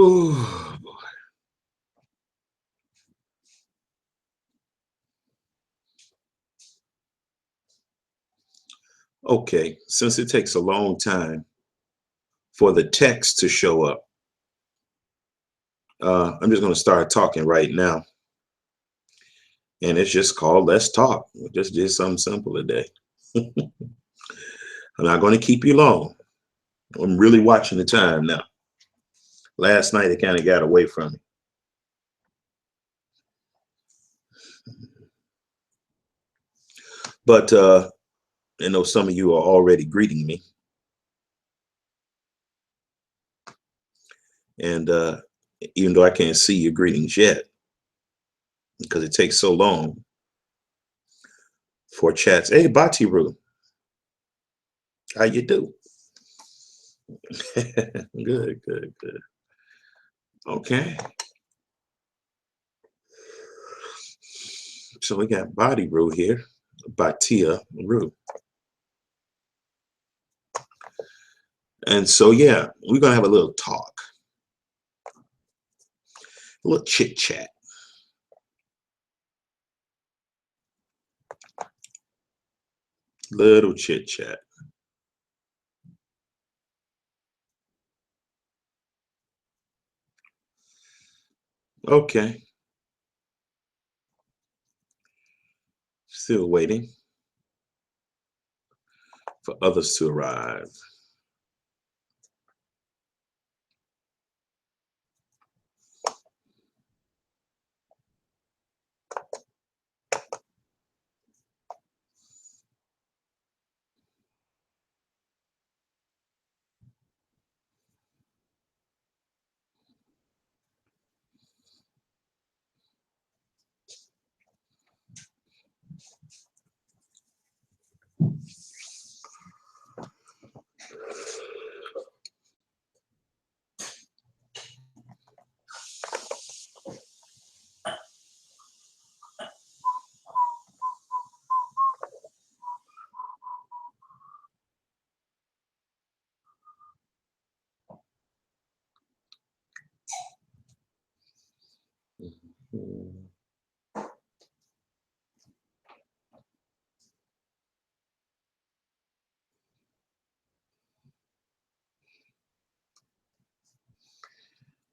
Oh, boy. Okay, since it takes a long time for the text to show up, I'm just going to start talking right now. And it's just called Let's Talk. We just did something simple today. I'm not going to keep you long. I'm really watching the time now. Last night, it kind of got away from me. But I know some of you are already greeting me. And even though I can't see your greetings yet, because it takes so long for chats. Hey, Batiru, how you do? Good, good, good. Okay. So we got Batiru here, Batia Ru. And so, yeah, we're going to have a little talk, a little chit chat. Little chit chat. Okay. Still waiting for others to arrive.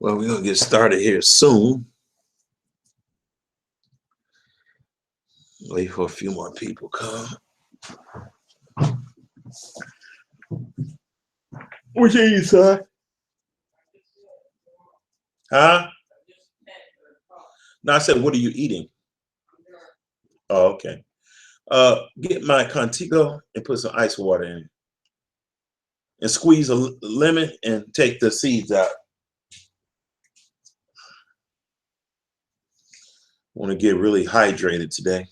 Well, we're going to get started here soon. Wait for a few more people come. What you eating, son? Huh? No, I said, what are you eating? Oh, okay. Get my Contigo and put some ice water in it. And squeeze a lemon and take the seeds out. Want to get really hydrated today.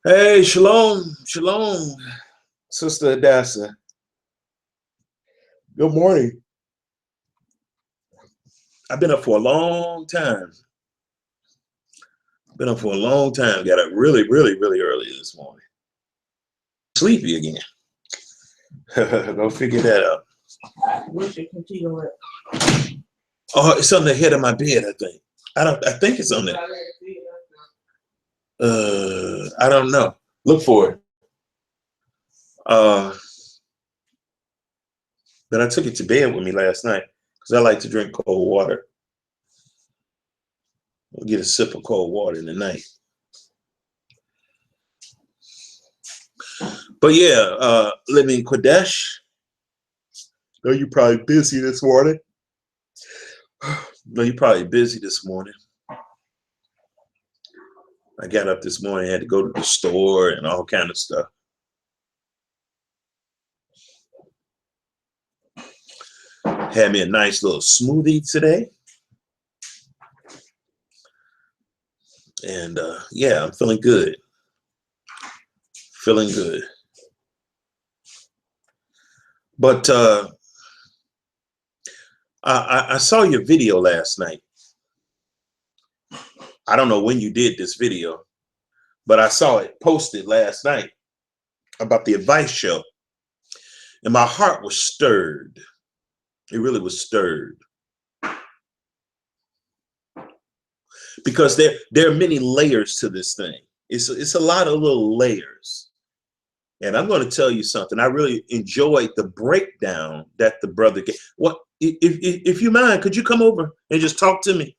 Hey, shalom, shalom, Sister Adassa. Good morning. I've been up for a long time. Been up for a long time. Got up really, really, really early this morning. Sleepy again. Go figure that out. Where's your Contigo at? Oh, it's on the head of my bed, I think. I think it's on there. I don't know. Look for it. But I took it to bed with me last night because I like to drink cold water. I'll get a sip of cold water in the night. But yeah, living in Qadesh. No, you're probably busy this morning. No, you're probably busy this morning. I got up this morning, had to go to the store and all kind of stuff. Had me a nice little smoothie today. And yeah, I'm feeling good. Feeling good. But I saw your video last night. I don't know when you did this video, but I saw it posted last night about the advice show. And my heart was stirred. It really was stirred. Because there are many layers to this thing. It's a lot of little layers. And I'm going to tell you something. I really enjoyed the breakdown that the brother gave. What if you mind, could you come over and just talk to me?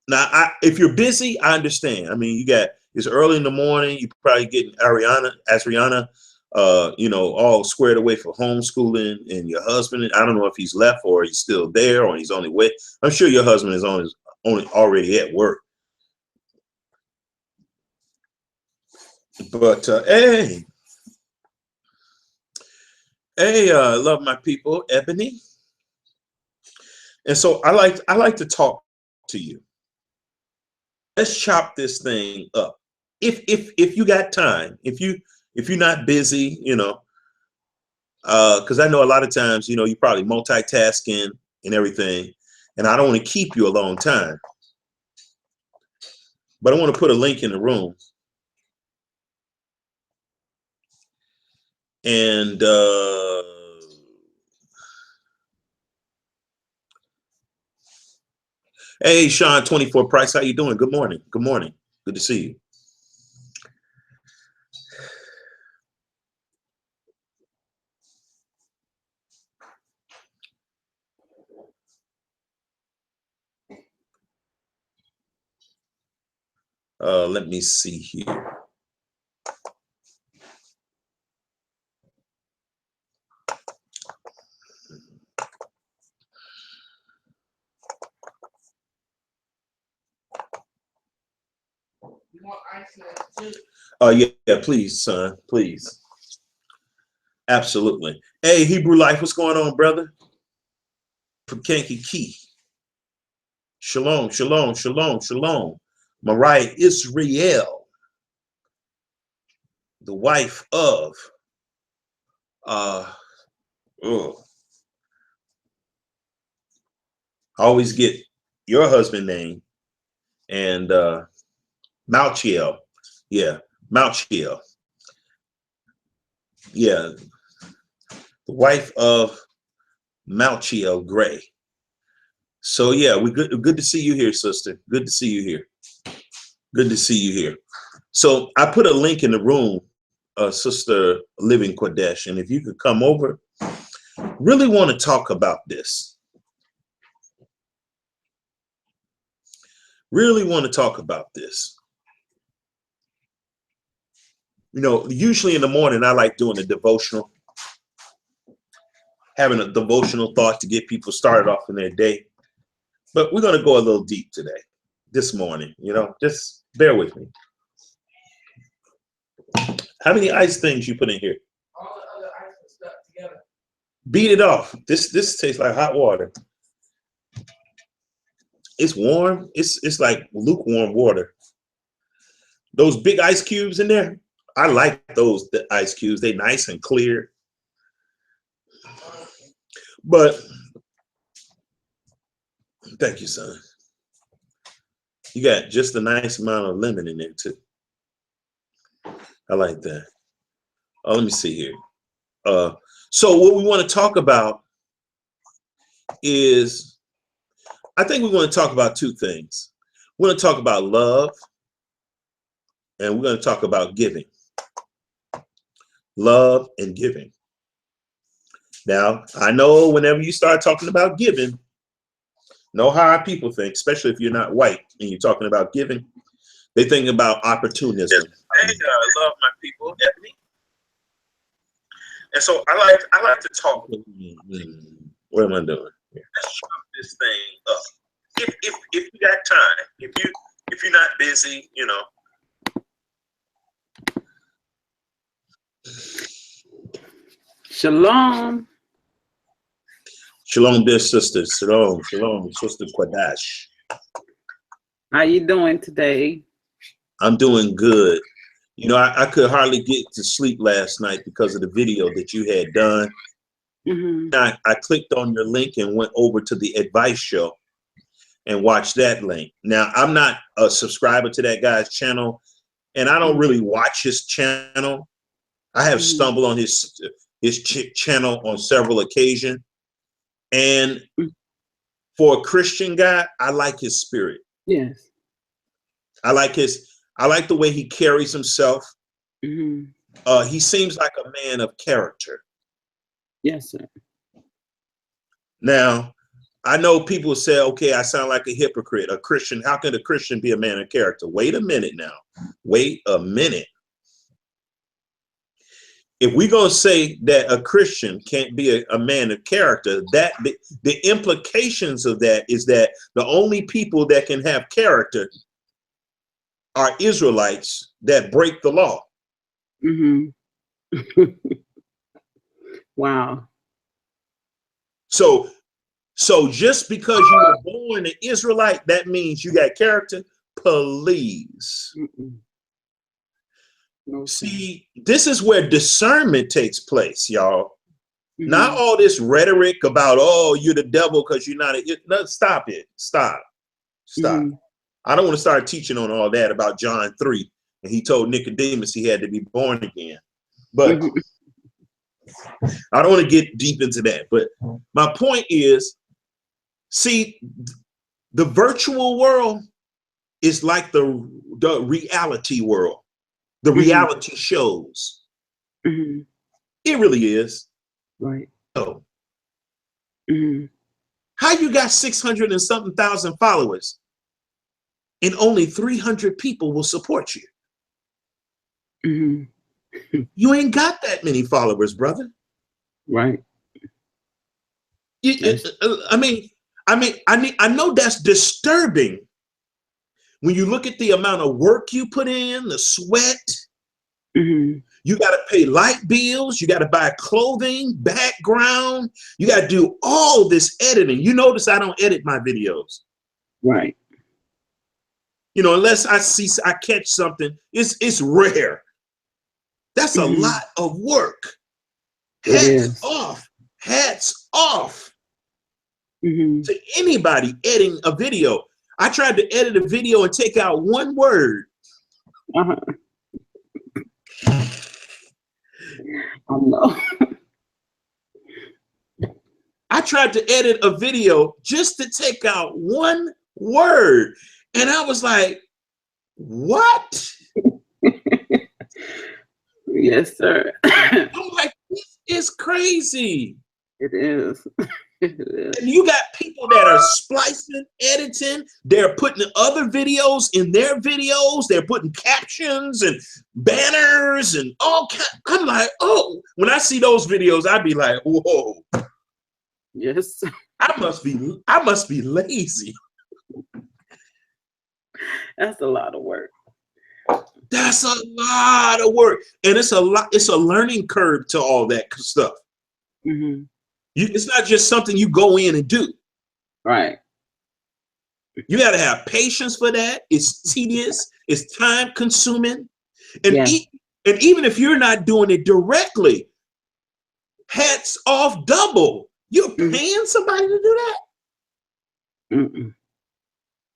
Now, if you're busy, I understand. I mean, it's early in the morning. You probably getting Ariana, all squared away for homeschooling, and your husband. I don't know if he's left or he's still there or he's on his way. I'm sure your husband is already at work. But hey, love my people, Ebony. And so I like to talk to you. Let's chop this thing up. If you got time, if you're not busy, because I know a lot of times, you're probably multitasking and everything, and I don't want to keep you a long time. But I want to put a link in the room. And hey, Sean 24 Price, how you doing? Good morning. Good morning. Good to see you. Let me see here. You want ice Yeah, please, son, please. Absolutely. Hey, Hebrew Life, what's going on, brother? From Kankakee. Shalom, shalom, shalom, shalom. Mariah Israel, the wife of I always get your husband name and Malchiel. Yeah, Malchiel. Yeah, the wife of Malchiel Gray. So yeah, we good to see you here, sister. Good to see you here. Good to see you here. So I put a link in the room, Sister Living Qadesh, and if you could come over, really want to talk about this. Really want to talk about this. Usually in the morning, I like doing a devotional, having a devotional thought to get people started off in their day. But we're going to go a little deep today, this morning, just bear with me. How many ice things you put in here? all the other ice and stuff together. Beat it off. This tastes like hot water. It's warm. It's like lukewarm water. Those big ice cubes in there, I like the ice cubes. They're nice and clear. But thank you, son. You got just a nice amount of lemon in there too. I like that. Let me see here. So what we want to talk about is, I think we're going to talk about two things. We're going to talk about love, and we're going to talk about giving. Love and giving. Now, I know whenever you start talking about giving, know how our people think, especially if you're not white and you're talking about giving, they think about opportunism. Hey, I love my people, Ebony. And so I like to talk. What am I doing? Let's chop this thing up. If you got time, if you're not busy, you know. Shalom. Shalom, dear sisters. Shalom, shalom, Sister Kwadash. How you doing today? I'm doing good. You know, I could hardly get to sleep last night because of the video that you had done. Mm-hmm. I clicked on your link and went over to the advice show and watched that link. Now, I'm not a subscriber to that guy's channel, and I don't really watch his channel. I have stumbled on his channel on several occasions. And for a Christian guy, I like his spirit. Yes. I like the way he carries himself. Mm-hmm. He seems like a man of character. Yes, sir. Now, I know people say, okay, I sound like a hypocrite, a Christian. How can a Christian be a man of character? Wait a minute now. Wait a minute. If we're going to say that a Christian can't be a man of character, that the implications of that is that the only people that can have character are Israelites that break the law. Mm-hmm. Wow. So just because you were born an Israelite, that means you got character? Please. No, see, this is where discernment takes place, y'all. Not all this rhetoric about, oh, you're the devil because you're not no, stop it. Stop. I don't want to start teaching on all that about John 3. And he told Nicodemus he had to be born again. But I don't want to get deep into that. But my point is, see, the virtual world is like the reality world, the reality shows. It really is. Right. Oh. How you got 600 and something thousand followers and only 300 people will support you? You ain't got that many followers, brother. Right. I know that's disturbing when you look at the amount of work you put in, the sweat. You got to pay light bills. You got to buy clothing, background. You got to do all this editing. You notice I don't edit my videos. Right. You know, unless I catch something, it's rare. That's a lot of work. Hats off to anybody editing a video. I tried to edit a video and take out one word. I tried to edit a video just to take out one word. And I was like, what? Yes, sir. I'm like, this is crazy. It is. And you got people that are splicing, editing, they're putting other videos in their videos, they're putting captions and banners and all kinds. I'm like, oh, when I see those videos, I'd be like, whoa. Yes. I must be lazy. That's a lot of work. That's a lot of work. And it's a learning curve to all that stuff. It's not just something you go in and do. Right. You got to have patience for that. It's tedious. It's time consuming. And, and even if you're not doing it directly, hats off double. You're paying somebody to do that?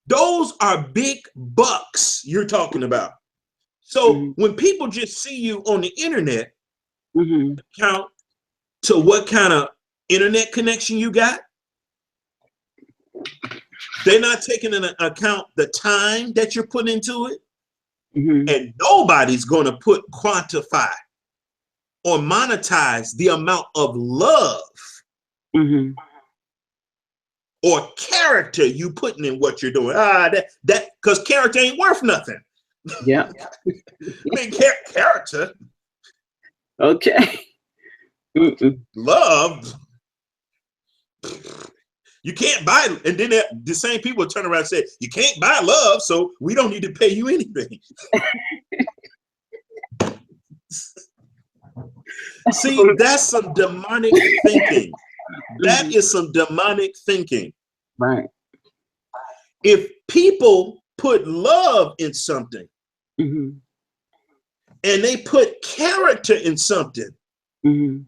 Those are big bucks you're talking about. So when people just see you on the internet, count to what kind of internet connection you got, They're not taking into account the time that you're putting into it. Mm-hmm. And nobody's going to quantify or monetize the amount of love Mm-hmm. or character you putting in what you're doing. Because character ain't worth nothing. Yeah. I mean, character, Okay. Mm-mm. love, you can't buy. And then the same people turn around and say, you can't buy love, so we don't need to pay you anything. See, that's some demonic thinking. That is some demonic thinking. Right. If people put love in something Mm-hmm. and they put character in something, Mm-hmm.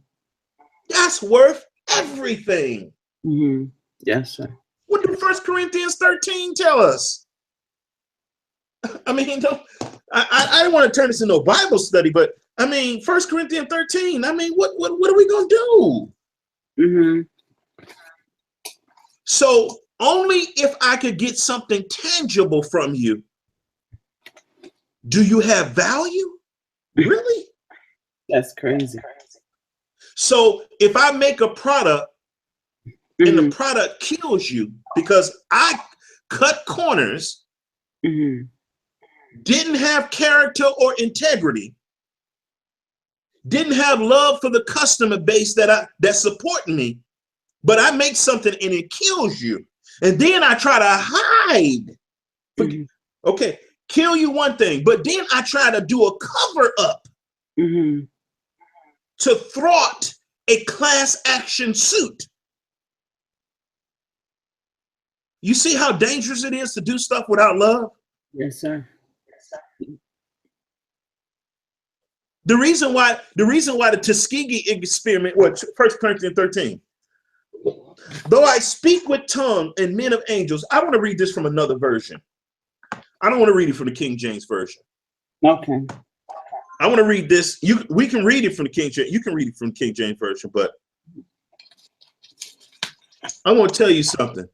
that's worth everything. Mm-hmm. Yes, sir. What did 1 Corinthians 13 tell us? I mean, I don't want to turn this into a Bible study, but I mean, 1 Corinthians 13, I mean, what are we going to do? Mm-hmm. So only if I could get something tangible from you, do you have value? Really? That's crazy. So if I make a product and Mm-hmm. the product kills you because I cut corners, Mm-hmm. didn't have character or integrity, didn't have love for the customer base that's supporting me, but I make something and it kills you. And then I try to hide. Mm-hmm. Okay, kill you one thing, but then I try to do a cover up Mm-hmm. to thwart a class action suit. You see how dangerous it is to do stuff without love? Yes, sir. The reason why the Tuskegee experiment, 1 Corinthians 13, though I speak with tongue and men of angels, I want to read this from another version. I don't want to read it from the King James Version. Okay. I want to read this. We can read it from the King James. You can read it from the King James Version, but I want to tell you something.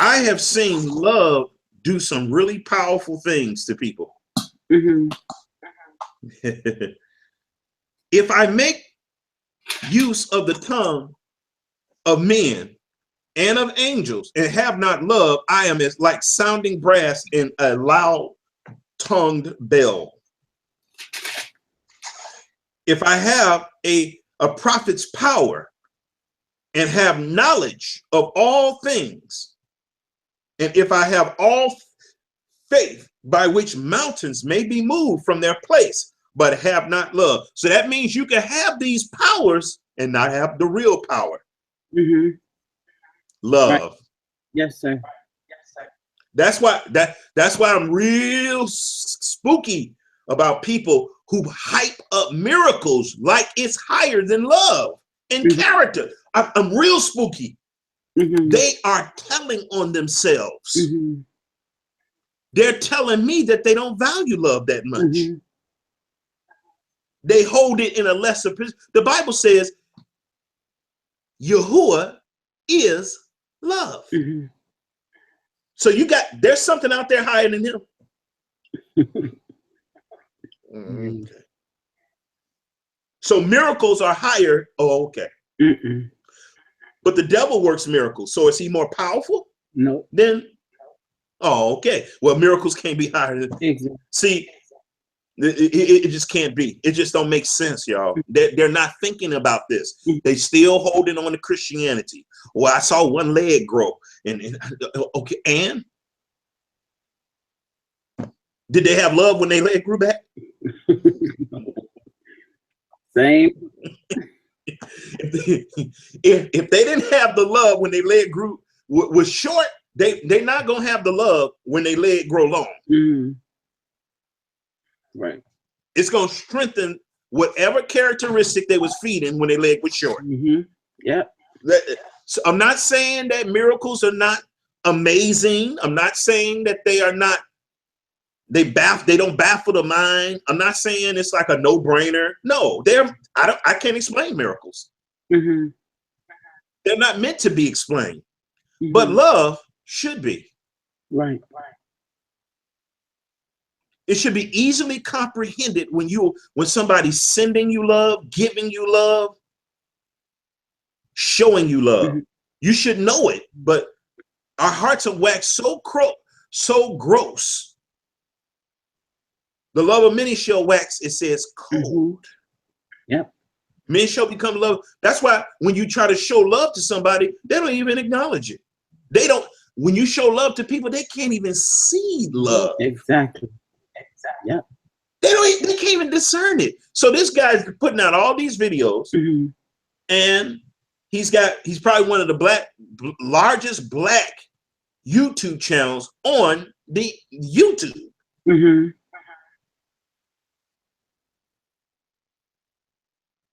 I have seen love do some really powerful things to people. Mm-hmm. If I make use of the tongue of men and of angels and have not love, I am as like sounding brass in a loud tongued bell. If I have a prophet's power and have knowledge of all things, and if I have all faith by which mountains may be moved from their place, but have not love. So that means you can have these powers and not have the real power. Mm-hmm. Love. Right. Yes, sir. That's why I'm real spooky about people who hype up miracles like it's higher than love and Mm-hmm. character. I'm real spooky. Mm-hmm. They are telling on themselves. Mm-hmm. They're telling me that they don't value love that much. Mm-hmm. They hold it in a lesser position. The Bible says Yahuwah is love. Mm-hmm. So there's something out there higher than him. Mm-hmm. Okay. So miracles are higher. Oh, okay. Mm-mm. But the devil works miracles. So is he more powerful? No. Then, oh, okay. Well, miracles can't be higher than. Exactly. See, it just can't be. It just don't make sense, y'all. They're not thinking about this. They still holding on to Christianity. Well, I saw one leg grow, and okay, and did they have love when their leg grew back? Same. If they didn't have the love when their leg grew was short, they're not gonna have the love when their leg grow long. Mm-hmm. Right. It's gonna strengthen whatever characteristic they was feeding when their leg was short. Mm-hmm. Yeah. So I'm not saying that miracles are not amazing. I'm not saying that they are not. They don't baffle the mind. I'm not saying it's like a no-brainer. No, I can't explain miracles. Mm-hmm. They're not meant to be explained. Mm-hmm. But love should be. Right. It should be easily comprehended when somebody's sending you love, giving you love, showing you love. Mhm. You should know it, but our hearts are waxed so gross. The love of many shall wax, it says, cold. Yep. Men shall become love. That's why when you try to show love to somebody, they don't even acknowledge it. They don't. When you show love to people, they can't even see love. Exactly. Yep. They can't even discern it. So this guy's putting out all these videos, Mhm. and he's probably one of the largest black YouTube channels on the YouTube. Mhm.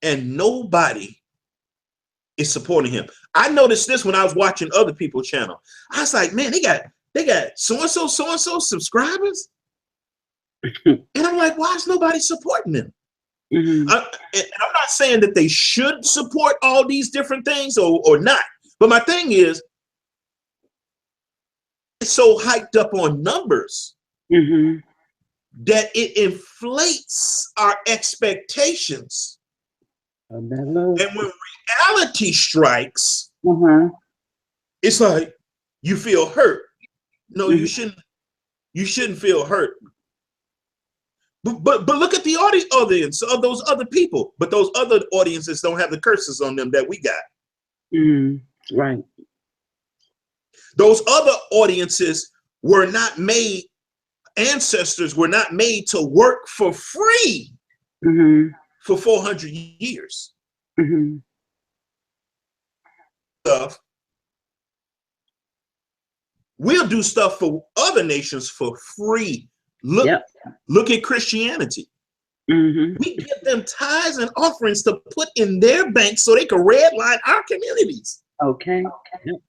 And nobody is supporting him. I noticed this when I was watching other people's channel. I was like, man, they got so-and-so subscribers. And I'm like, why is nobody supporting them? Mhm. And I'm not saying that they should support all these different things or not. But my thing is, it's so hyped up on numbers Mhm. that it inflates our expectations. And that love. And when reality strikes, Uh-huh. it's like you feel hurt. No, you Mhm. shouldn't feel hurt. But look at the audience of those other people. But those other audiences don't have the curses on them that we got. Mhm. Right. Those other audiences were not made, ancestors were not made to work for free Mhm. for 400 years. Mhm. We'll do stuff for other nations for free. Look at Christianity. Mhm. We give them tithes and offerings to put in their banks so they can redline our communities. Okay. Yep.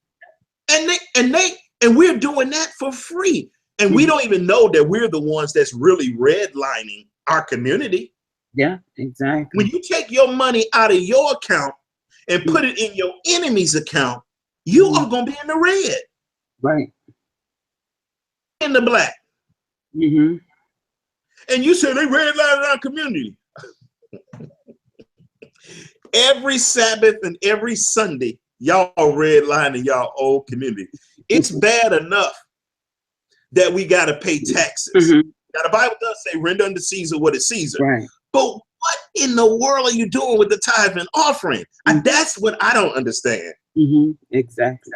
And we're doing that for free. And we don't even know that we're the ones that's really redlining our community. Yeah, exactly. When you take your money out of your account and put it in your enemy's account, you are going to be in the red. Right. In the black. Mhm. And you say they redlining our community. Every Sabbath and every Sunday, y'all redlining y'all old community. It's bad enough that we got to pay taxes. Mhm. Now, the Bible does say, render unto Caesar what is Caesar. Right. But what in the world are you doing with the tithe and offering? And that's what I don't understand. Mhm. Exactly.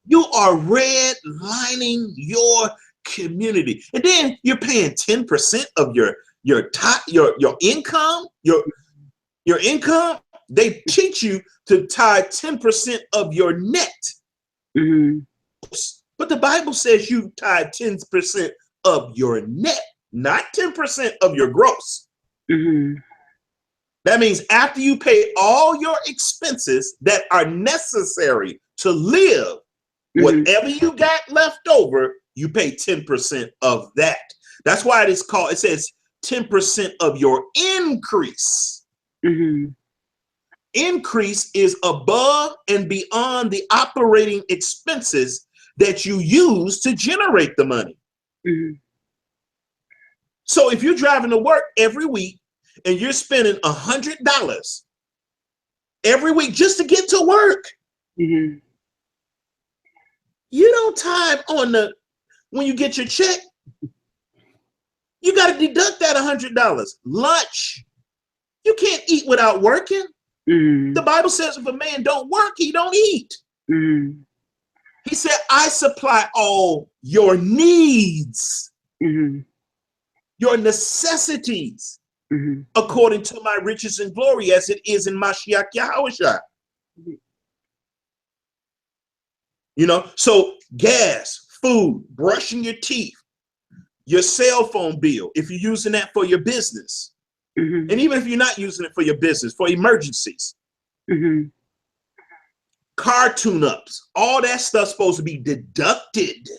You are redlining your community. And then you're paying 10% of your income, your income. They teach you to tithe 10% of your net. Mhm. But the Bible says you tithe 10% of your net, not 10% of your gross. Mhm. That means after you pay all your expenses that are necessary to live, whatever you got left over, you pay 10% of that. That's why it says 10% of your increase. Mhm. Increase is above and beyond the operating expenses that you use to generate the money. Mhm. So if you're driving to work every week and you're spending $100 every week just to get to work, Mhm. you don't tithe when you get your check. You got to deduct that $100. Lunch, you can't eat without working. Mhm. The Bible says if a man don't work, he don't eat. Mhm. He said, I supply all your needs, Mhm. your necessities, Mhm. according to my riches and glory, as it is in Mashiach Yahushua. You know, so gas, food, brushing your teeth, your cell phone bill, if you're using that for your business, Mhm. and even if you're not using it for your business, for emergencies, Mhm. car tune-ups, all that stuff's supposed to be deducted.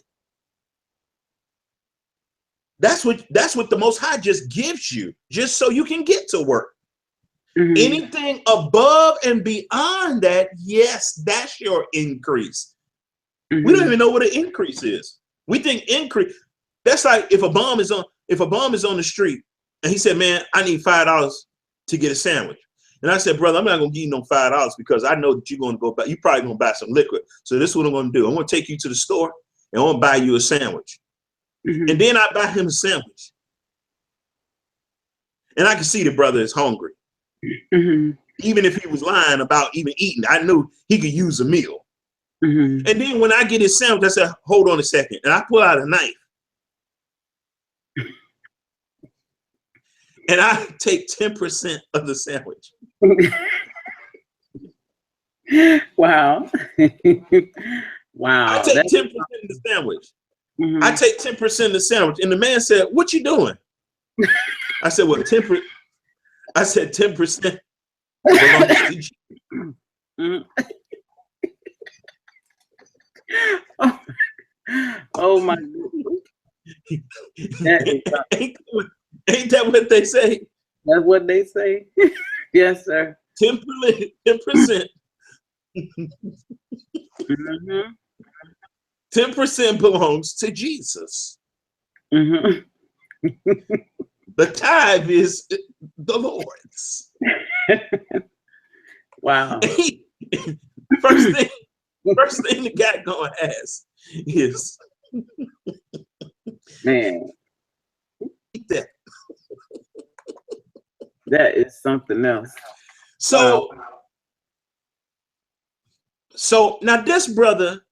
That's what the Most High just gives you, just so you can get to work. Mhm. Anything above and beyond that, yes, that's your increase. We don't even know what an increase is. We think increase. That's like if a bomb is on the street and he said, man, I need $5 to get a sandwich. And I said, brother, I'm not gonna give you no $5 because I know that you're gonna go buy, you're probably gonna buy some liquid. So this is what I'm gonna do. I'm gonna take you to the store and I'm gonna buy you a sandwich. And then I buy him a sandwich. And I can see the brother is hungry. Even if he was lying about even eating, I knew he could use a meal. And then when I get his sandwich, I said, hold on a second. And I pull out a knife. And I take 10% of the sandwich. Wow. Wow. I take 10% of the sandwich. I take 10% of the sandwich. And the man said, what you doing? I said, well, 10%. I said 10% belongs to you. Oh my goodness. Ain't that what they say? That's what they say. Yes, sir. 10%. 10% belongs to Jesus. The tithe is the Lord's. Wow. First thing the guy gonna ask is, man, that. That is something else. So, wow. So now this brother,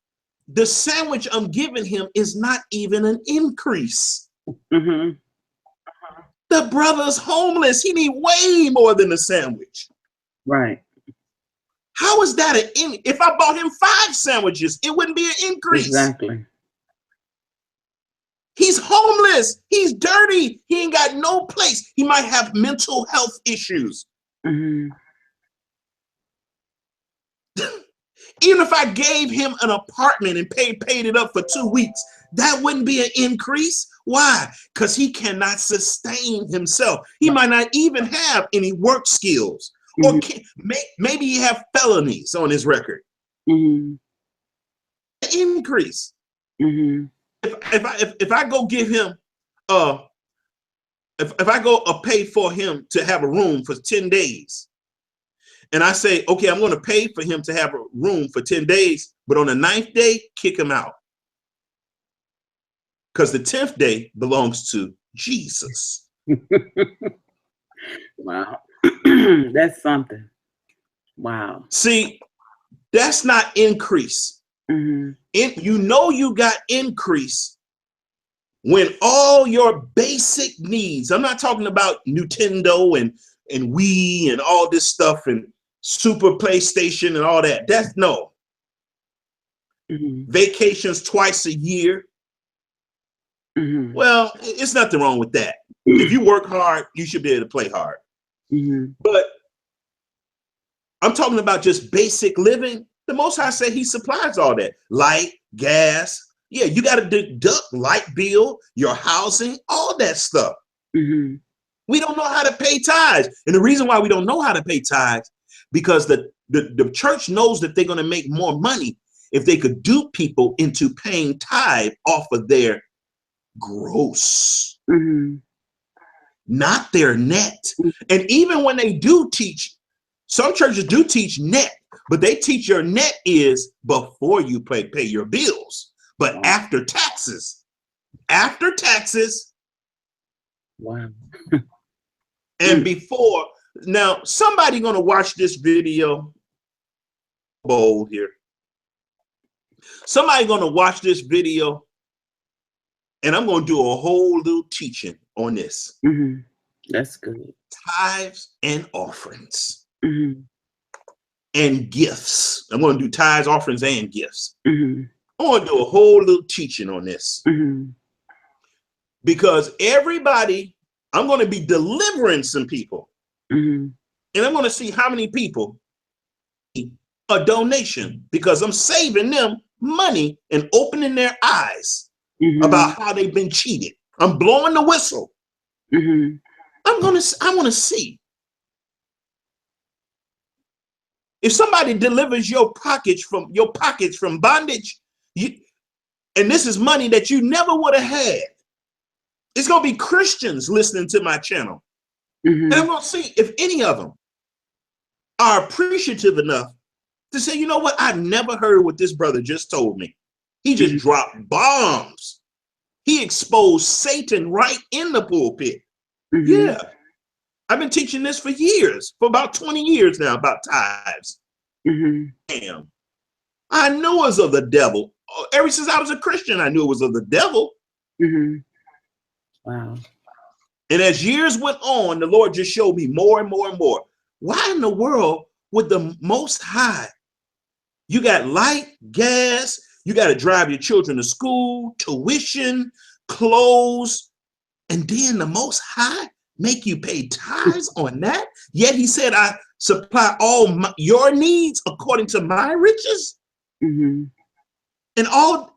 the sandwich I'm giving him is not even an increase. The brother's homeless. He need way more than a sandwich. Right. How is that if I bought him 5 sandwiches, it wouldn't be an increase. Exactly. He's homeless. He's dirty. He ain't got no place. He might have mental health issues. Even if I gave him an apartment and paid it up for 2 weeks, that wouldn't be an increase. Why? Because he cannot sustain himself. He might not even have any work skills. Or maybe he have felonies on his record. Increase. If I go give him if I go pay for him to have a room for 10 days, and I say, okay, I'm going to pay for him to have a room for 10 days, but on the 9th day, kick him out. Because the 10th day belongs to Jesus. Wow. That's something. Wow. See, that's not increase. You know you got increase when all your basic needs, I'm not talking about Nintendo and Wii and all this stuff and Super PlayStation and all that. That's no. Vacations twice a year. Well, it's nothing wrong with that. If you work hard, you should be able to play hard. But I'm talking about just basic living. The Most High said he supplies all that. Light, gas. Yeah, you got to deduct light bill, your housing, all that stuff. We don't know how to pay tithes. And the reason why we don't know how to pay tithes, because the church knows that they're going to make more money if they could dupe people into paying tithe off of their gross, not their net. And even when they do teach, some churches do teach net, but they teach your net is before you pay your bills, but after taxes. After taxes. Wow. And before. Now, somebody gonna watch this video. Bold here. Somebody gonna watch this video, and I'm gonna do a whole little teaching on this. That's good. Tithes and offerings. And gifts. I'm gonna do tithes, offerings, and gifts. I'm gonna do a whole little teaching on this. Because everybody, I'm gonna be delivering some people. And I'm going to see how many people a donation, because I'm saving them money and opening their eyes about how they've been cheated. I'm blowing the whistle. I want to see if somebody delivers your pockets from bondage. And this is money that you never would have had. It's going to be Christians listening to my channel. And I'm going to see if any of them are appreciative enough to say, you know what? I've never heard what this brother just told me. He just dropped bombs. He exposed Satan right in the pulpit. Yeah. I've been teaching this for years, for about 20 years now, about tithes. Damn. I knew it was of the devil. Ever since I was a Christian, I knew it was of the devil. Wow. And as years went on, the Lord just showed me more and more and more. Why in the world would the Most High, you got light, gas, you got to drive your children to school, tuition, clothes, and then the Most High make you pay tithes on that? Yet he said, I supply all your needs according to my riches. And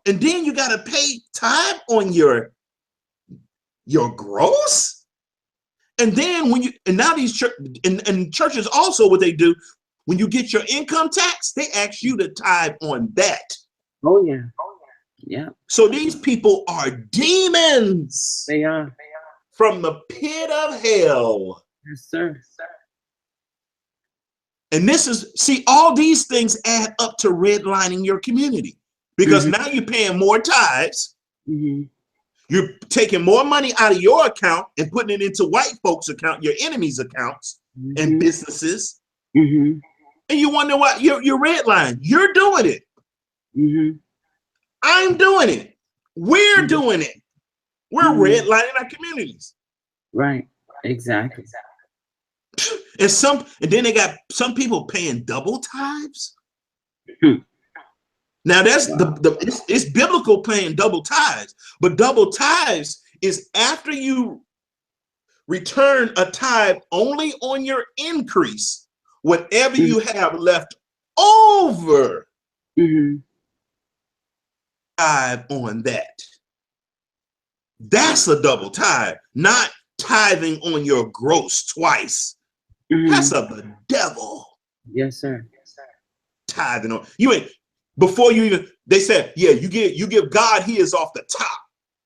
then you got to pay tithe on your gross. And then when you, and now these and churches also, what they do, when you get your income tax, they ask you to tithe on that. Oh yeah. Yeah. So these people are demons. They are. From the pit of hell. Yes, sir. And this is, see, all these things add up to redlining your community, because now you're paying more tithes. You're taking more money out of your account and putting it into white folks' account, your enemies' accounts and businesses. And you wonder why you're redlining. You're doing it. I'm doing it. We're doing it. We're redlining our communities. Right. Exactly. And then they got some people paying double tithes. Now that's it's biblical paying double tithes, but double tithes is after you return a tithe only on your increase, whatever you have left over, tithe on that. That's a double tithe, not tithing on your gross twice. That's of the devil. Yes, sir. Tithing on you ain't before you even, they said, yeah, you give God his off the top.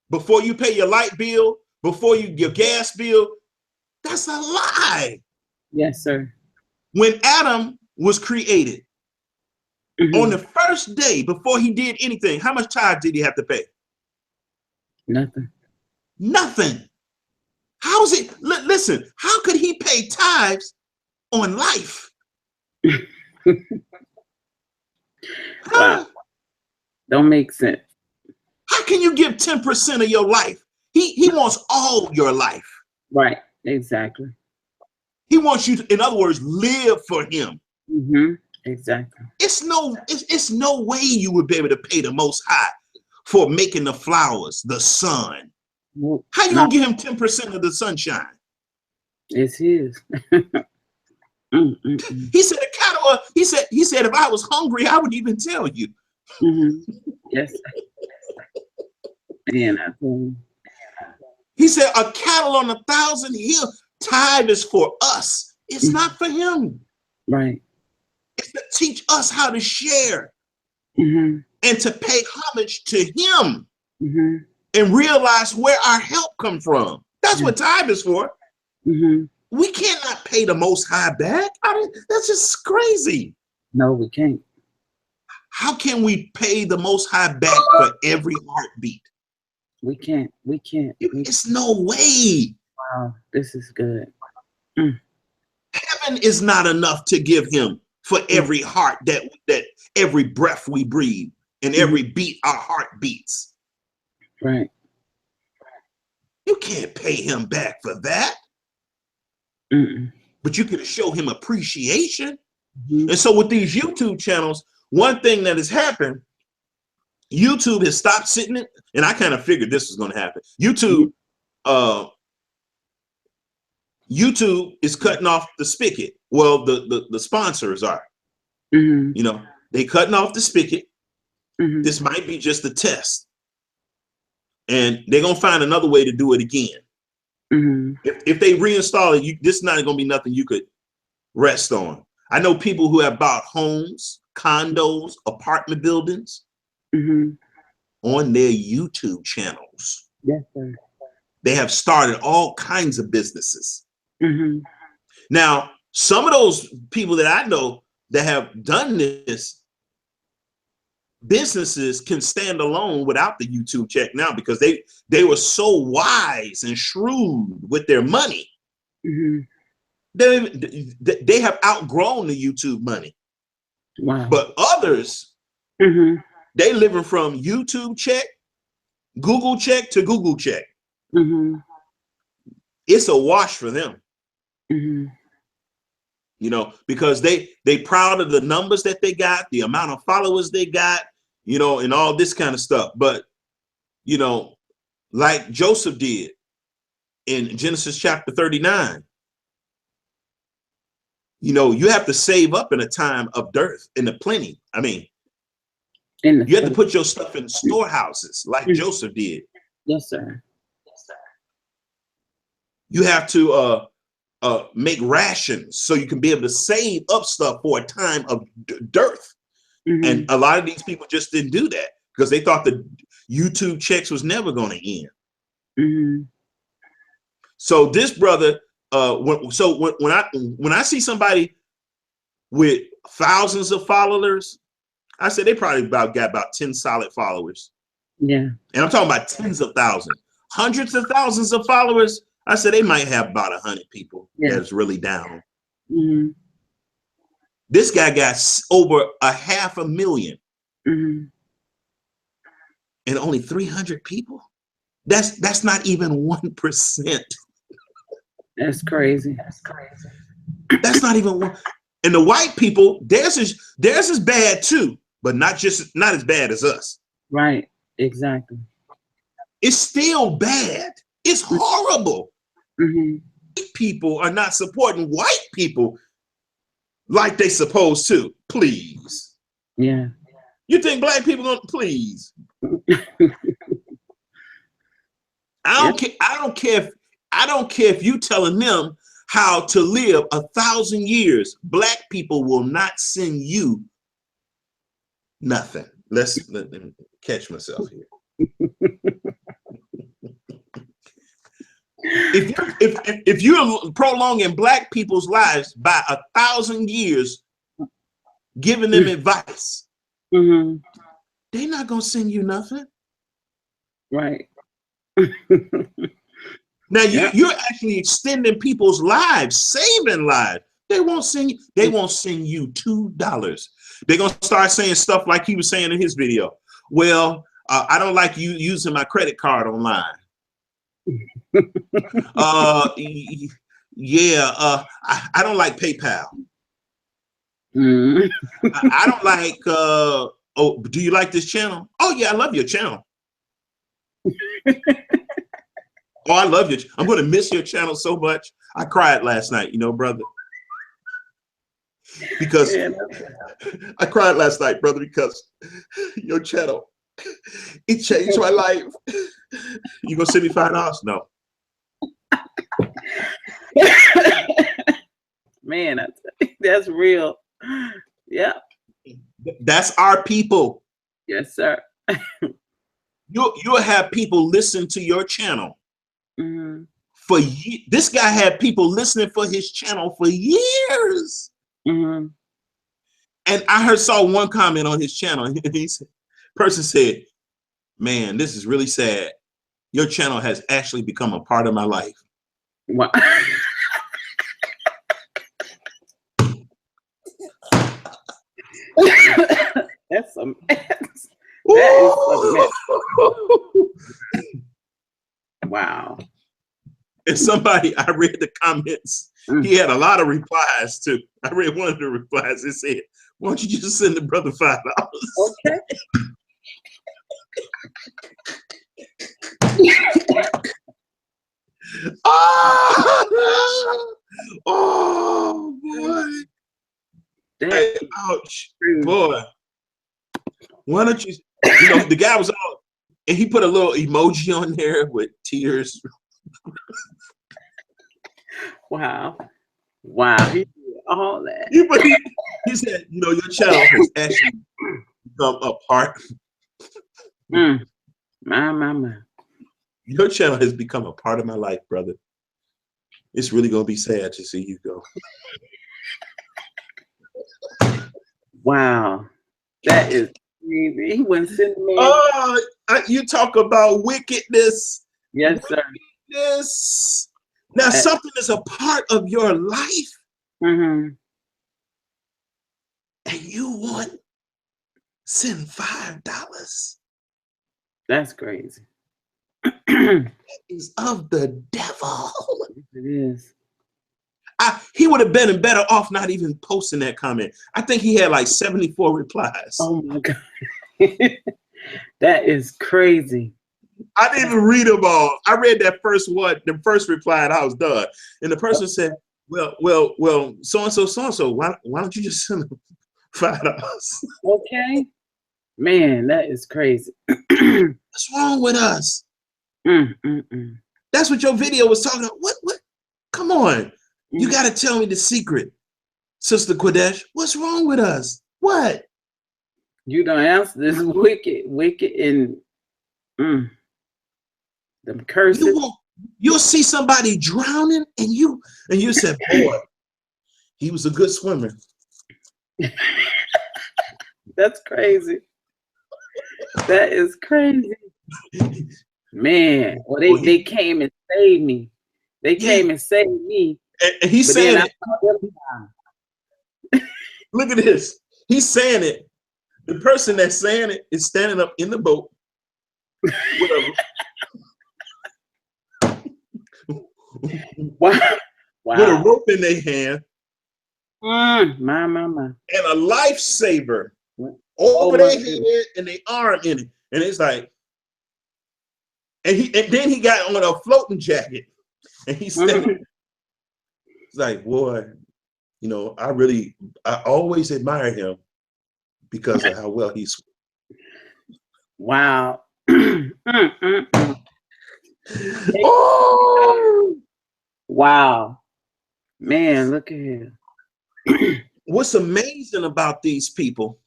Before you pay your light bill, before your gas bill, that's a lie. Yes, sir. When Adam was created, on the first day before he did anything, how much tithe did he have to pay? Nothing. Nothing. How's it? Listen, how could he pay tithes on life? Wow. Don't make sense. How can you give 10% of your life? He wants all your life. Right. Exactly. He wants you to, in other words, live for him. Exactly. It's no way you would be able to pay the Most High for making the flowers, the sun. Well, How you gonna give him 10% of the sunshine? It's his. He said a cattle. He said if I was hungry, I would even tell you. Yes. And I told He said a cattle on 1,000 hills. Tithe is for us. It's not for him. right. It's to teach us how to share and to pay homage to him and realize where our help come from. That's what tithe is for. We cannot pay the Most High back. That's just crazy. No, we can't. How can we pay the Most High back for every heartbeat? We can't. We can't. It's no way. Wow, this is good. Heaven is not enough to give him for every heart that every breath we breathe and every beat our heart beats. Right. You can't pay him back for that. But you can show him appreciation. And so with these YouTube channels, one thing that has happened, YouTube has stopped sitting it, and I kind of figured this was going to happen. YouTube is cutting off the spigot. Well, the sponsors are. You know, they cutting off the spigot. This might be just a test. And they're going to find another way to do it again. If they reinstall it, this is not going to be nothing you could rest on. I know people who have bought homes, condos, apartment buildings, on their YouTube channels. Yes, sir. They have started all kinds of businesses. Mm-hmm. Now, some of those people that I know that have done this, businesses can stand alone without the YouTube check now because they were so wise and shrewd with their money. Mm-hmm. They have outgrown the YouTube money. Wow. But others, Mm-hmm. they living from YouTube check, Google check to Google check. Mm-hmm. It's a wash for them. Mm-hmm. You know, because they proud of the numbers that they got, the amount of followers they got, you know, and all this kind of stuff. But, you know, like Joseph did in Genesis chapter 39, you know, you have to save up in a time of dearth, in the plenty. I mean, you have to put your stuff in storehouses like Joseph did. Yes, sir. You have to make rations so you can be able to save up stuff for a time of dearth. Mm-hmm. And a lot of these people just didn't do that because they thought the YouTube checks was never going to end. Mm-hmm. So this brother, when I see somebody with thousands of followers, I said they probably got about 10 solid followers. Yeah. And I'm talking about tens of thousands, hundreds of thousands of followers. I said they might have about 100 people that's really down. Mm-hmm. This guy got over 500,000 Mm-hmm. and only 300 people. That's not even 1%. That's crazy. That's not even one. And the white people, theirs is bad too, but not as bad as us. Right. Exactly. It's still bad. It's horrible. Mm-hmm. People are not supporting white people like they supposed to. Please. Yeah. You think black people don't? Please. I don't care if you telling them how to live 1,000 years. Black people will not send you nothing. Let me catch myself here. If you're prolonging black people's lives by 1,000 years, giving them advice, Mm-hmm. they're not gonna send you nothing. Right. Now you're actually extending people's lives, saving lives. They won't send you $2. They're gonna start saying stuff like he was saying in his video. Well, I don't like you using my credit card online. I don't like PayPal. Mm-hmm. I don't like oh, do you like this channel? Oh yeah, I love your channel. Oh, I love you. I'm gonna miss your channel so much. I cried last night, you know, brother. Because I cried last night, brother, because your channel, it changed my life. You gonna send me $5? No. Man, that's real. Yeah. That's our people. Yes, sir. You'll have people listen to your channel. Mm-hmm. This guy had people listening for his channel for years. Mm-hmm. And I saw one comment on his channel. Person said, "Man, this is really sad. Your channel has actually become a part of my life." Wow. That's a mess. That is a mess. Wow. And somebody, I read the comments. He had a lot of replies too. I read one of the replies. It said, "Why don't you just send the brother $5?" Okay. Oh boy. Hey, ouch, boy. Why don't you know, the guy was out and he put a little emoji on there with tears. Wow. Wow. He did all that. He said, you know, your channel has actually become a part My. Your channel has become a part of my life, brother. It's really gonna be sad to see you go. Wow. That is crazy. He wouldn't send me. Oh, you talk about wickedness. Yes, sir. Wickedness. Now, something is a part of your life, Mm-hmm. and you want send $5. That's crazy. Is of the devil. It is. He would have been better off not even posting that comment. I think he had like 74 replies. Oh my God. That is crazy. I didn't even read them all. I read that first one, the first reply, and I was done. And the person said, well, so-and-so, why don't you just send them $5? Okay. Man, that is crazy. What's wrong with us? That's what your video was talking about. What? Come on. You got to tell me the secret, Sister Quadesh. What's wrong with us? What? You don't answer this wicked, and them curses. You'll see somebody drowning, and you said, boy, he was a good swimmer. That's crazy. That is crazy. Man, well, they came and saved me. They came and saved me. And he's saying it. Look at this. He's saying it. The person that's saying it is standing up in the boat with a rope in their hand. My. And a lifesaver over their head and their arm in it. And it's like, and then he got on a floating jacket. And he's standing. It's like, boy, you know, I always admire him because of how well he's. Wow. Oh! Wow. Man, look at him. What's amazing about these people?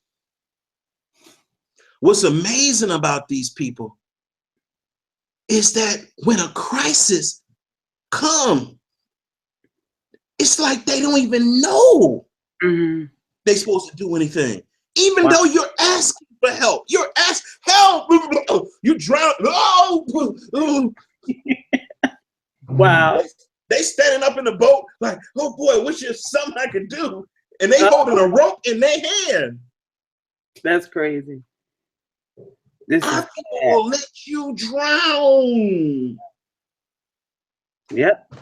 What's amazing about these people is that when a crisis comes, it's like they don't even know they're supposed to do anything. Even though you're asking for help. You're asking help. You drown. Oh. Wow. They standing up in the boat like, oh boy, what's just something I can do? And they holding a rope in their hand. That's crazy. I will let you drown. Yep.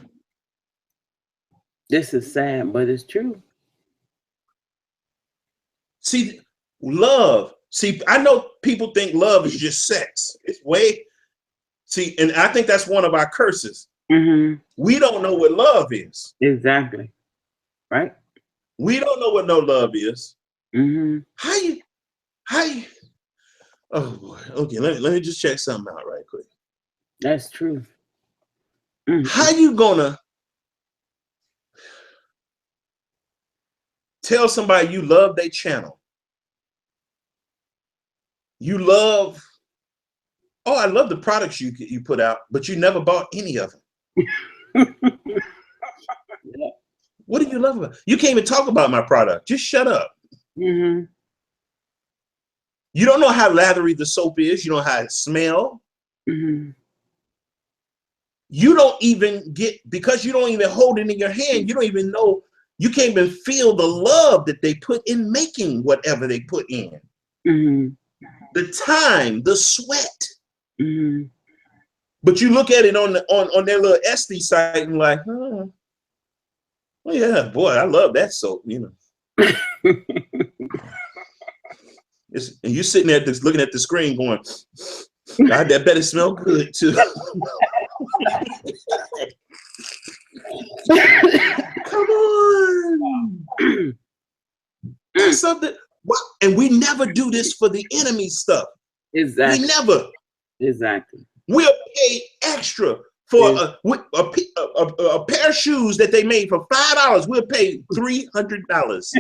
This is sad, but it's true. See, love. See, I know people think love is just sex. It's see, and I think that's one of our curses. We don't know what love is. Exactly. Right? We don't know what no love is. How you oh boy. Okay, let me just check something out right quick. That's true. How you gonna tell somebody you love their channel? You love, oh, I love the products you put out, but you never bought any of them. What do you love about? You can't even talk about my product. Just shut up. You don't know how lathery the soap is. You know how it smells. You don't even because you don't even hold it in your hand. You don't even know. You can't even feel the love that they put in making whatever they put in. The time, the sweat. But you look at it on their little Etsy site and like, oh yeah, boy, I love that soap, you know. And you sitting there just looking at the screen going, God, that better smell good too. Come on. That's something. What? And we never do this for the enemy stuff. Exactly. We never. Exactly. We'll pay extra for a pair of shoes that they made for $5. We'll pay $300.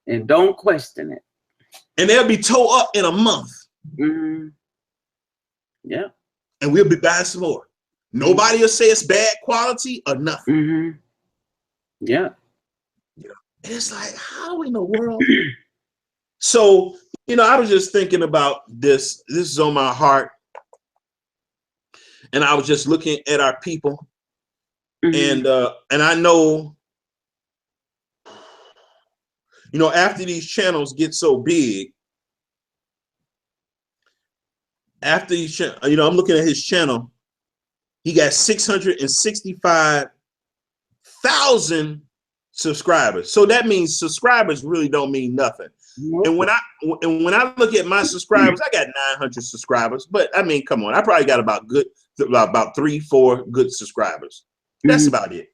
And don't question it. And they'll be towed up in a month. Yeah. And we'll be buying some more. Nobody will say it's bad quality or nothing. Mm-hmm. Yeah. And it's like, how in the world? So, I was just thinking about this. This is on my heart. And I was just looking at our people. Mm-hmm. And I know, after these channels get so big, I'm looking at his channel. He got 665,000 subscribers. So that means subscribers really don't mean nothing. Nope. And when I look at my subscribers, I got 900 subscribers. But I mean, come on, I probably got about 3-4 good subscribers. That's about it.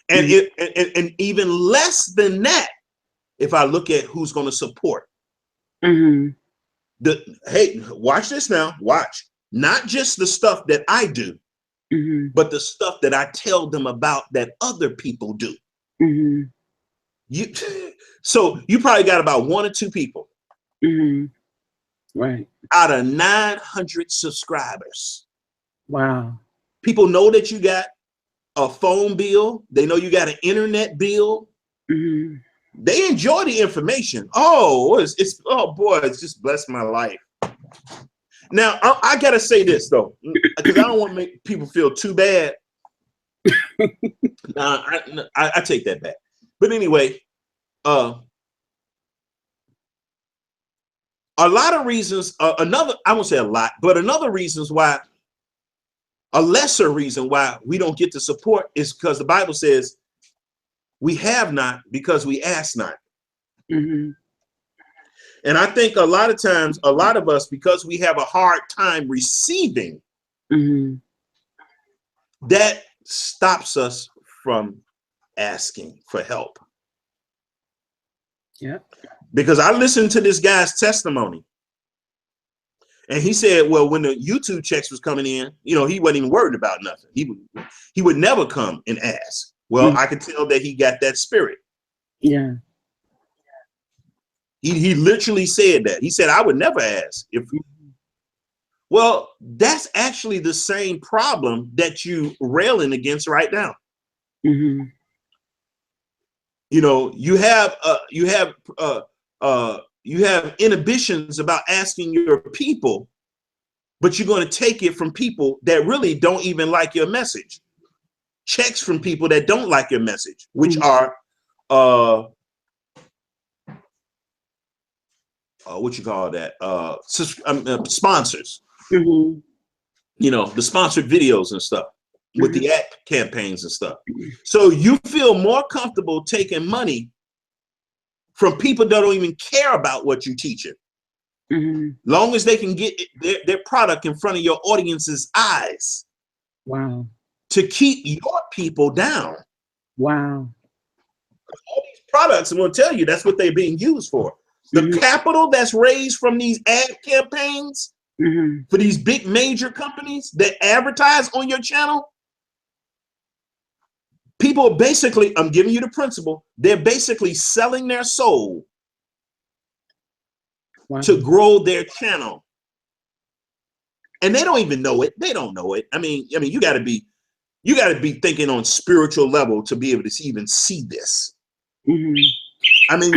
And and even less than that, if I look at who's going to support. Hey, watch this now. Watch. Not just the stuff that I do, but the stuff that I tell them about that other people do. So you probably got about 1 or 2 people. Right. Out of 900 subscribers. Wow. People know that you got a phone bill. They know you got an internet bill. They enjoy the information. Oh, it's just blessed my life. Now, I got to say this, though, because I don't want to make people feel too bad. I take that back. But anyway, a lot of reasons, I won't say a lot, but another reasons why, a lesser reason why we don't get the support is because the Bible says we have not because we ask not. And I think a lot of times, a lot of us, because we have a hard time receiving, that stops us from asking for help. Yeah. Because I listened to this guy's testimony. And he said, well, when the YouTube checks was coming in, he wasn't even worried about nothing. He would never come and ask. Well, I could tell that he got that spirit. Yeah. He literally said that. He said, I would never ask. Well, that's actually the same problem that you railing against right now. You have inhibitions about asking your people, but you're going to take it from people that really don't even like your message. Checks from people that don't like your message, which are what you call that? Sponsors. The sponsored videos and stuff with the ad campaigns and stuff. So you feel more comfortable taking money from people that don't even care about what you're teaching. Long as they can get their product in front of your audience's eyes. Wow. To keep your people down. Wow. All these products, I'm going to tell you, that's what they're being used for. The capital that's raised from these ad campaigns for these big major companies that advertise on your channel, people are basically, I'm giving you the principle, they're basically selling their soul to grow their channel. And they don't even know it. They don't know it. I mean, you got to be thinking on spiritual level to be able to even see this. I mean,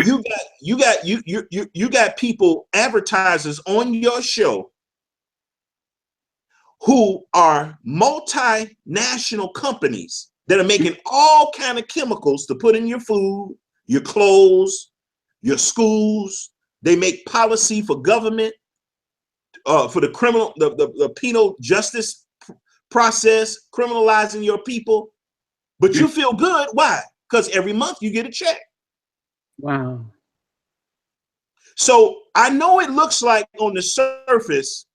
you got people, advertisers on your show who are multinational companies that are making all kind of chemicals to put in your food, your clothes, your schools. They make policy for government, for the criminal, the penal justice process, criminalizing your people. But you feel good. Why? Because every month you get a check. Wow. So I know it looks like on the surface,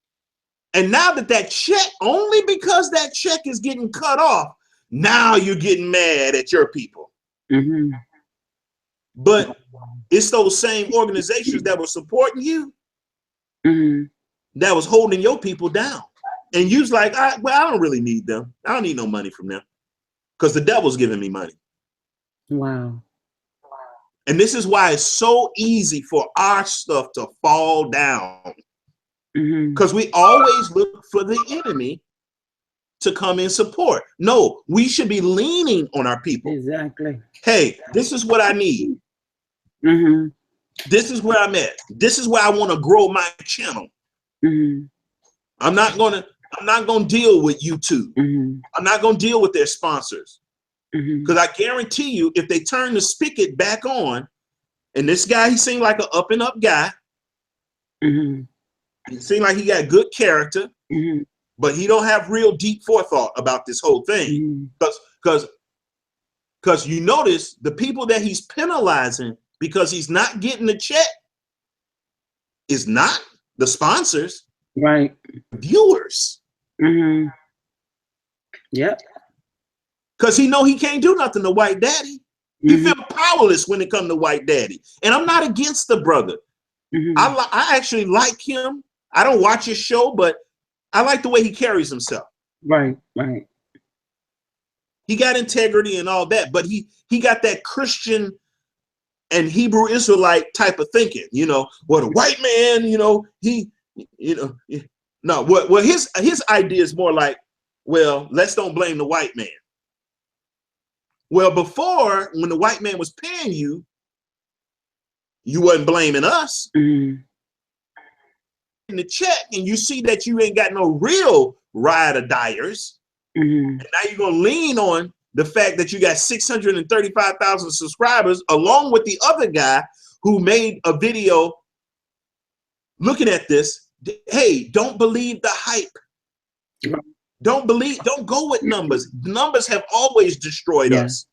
and now that check, only because that check is getting cut off, now you're getting mad at your people. But it's those same organizations that were supporting you that was holding your people down. And you was like, I don't really need them. I don't need no money from them because the devil's giving me money. Wow. And this is why it's so easy for our stuff to fall down. because we always look for the enemy to come in support. No, we should be leaning on our people. Exactly. Hey, this is what I need. This is where I'm at. This is where I want to grow my channel. I'm not gonna deal with YouTube. I'm not gonna deal with their sponsors. Because I guarantee you, if they turn the spigot back on, and this guy, he seemed like an up and up guy. He seemed like he got good character, but he don't have real deep forethought about this whole thing. Because you notice the people that he's penalizing because he's not getting the check is not the sponsors, Right. viewers. Yep. Because he know he can't do nothing to White Daddy. He feel powerless when it comes to White Daddy. And I'm not against the brother. I actually like him. I don't watch his show, but I like the way he carries himself. Right. Right. He got integrity and all that, but he got that Christian and Hebrew Israelite type of thinking. You know, well, the white man, you know, well, his idea is more like, well, let's don't blame the white man. Well, before, when the white man was paying you, you wasn't blaming us. In the check, and you see that you ain't got no real ride or diers. And now you're going to lean on the fact that you got 635,000 subscribers, along with the other guy who made a video looking at this. Hey, don't believe the hype. Don't go with numbers. Numbers have always destroyed us.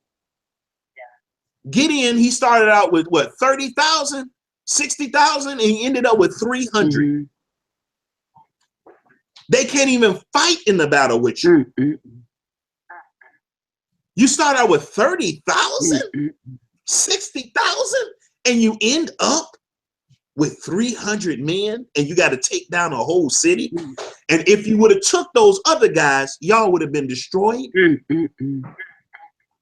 Gideon, he started out with what, 30,000, 60,000, and he ended up with 300. They can't even fight in the battle with you. You start out with 30,000, 60,000, and you end up with 300 men, and you got to take down a whole city. And if you would have took those other guys, y'all would have been destroyed.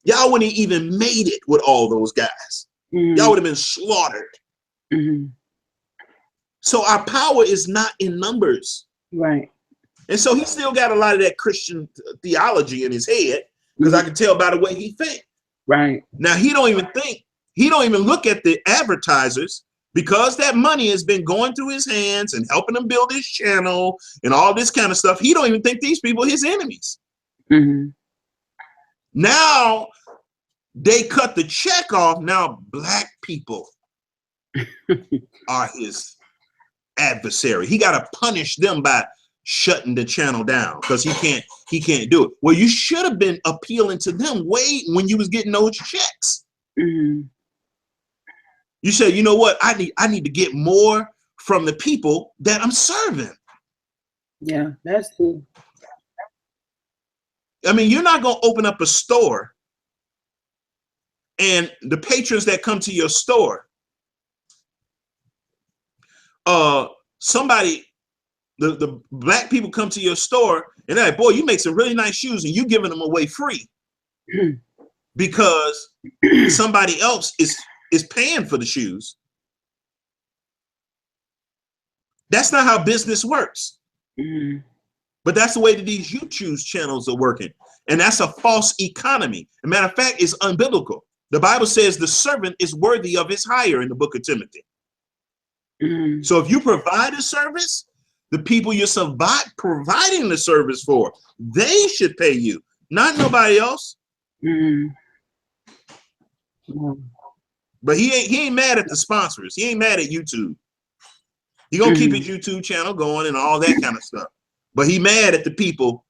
Y'all wouldn't have even made it with all those guys. Y'all would have been slaughtered. So our power is not in numbers. Right. And so he still got a lot of that Christian theology in his head, because I can tell by the way he thinks. Right. Now he don't even look at the advertisers, because that money has been going through his hands and helping him build his channel and all this kind of stuff. He don't even think these people are his enemies. Now they cut the check off. Now black people are his adversary. He got to punish them by shutting the channel down, because he can't do it. Well, you should have been appealing to them way when you was getting those checks. You said, you know what, I need to get more from the people that I'm serving. Yeah, that's true. I mean, you're not going to open up a store and the patrons that come to your store, the black people come to your store and they're like, boy, you make some really nice shoes, and you giving them away free because somebody else is paying for the shoes. That's not how business works. But that's the way that these YouTube channels are working. And that's a false economy. As a matter of fact, it's unbiblical. The Bible says the servant is worthy of his hire in the book of Timothy. So if you provide a service, the people you're providing the service for, they should pay you, not nobody else. But he ain't mad at the sponsors. He ain't mad at YouTube. He gonna keep his YouTube channel going and all that kind of stuff. But he mad at the people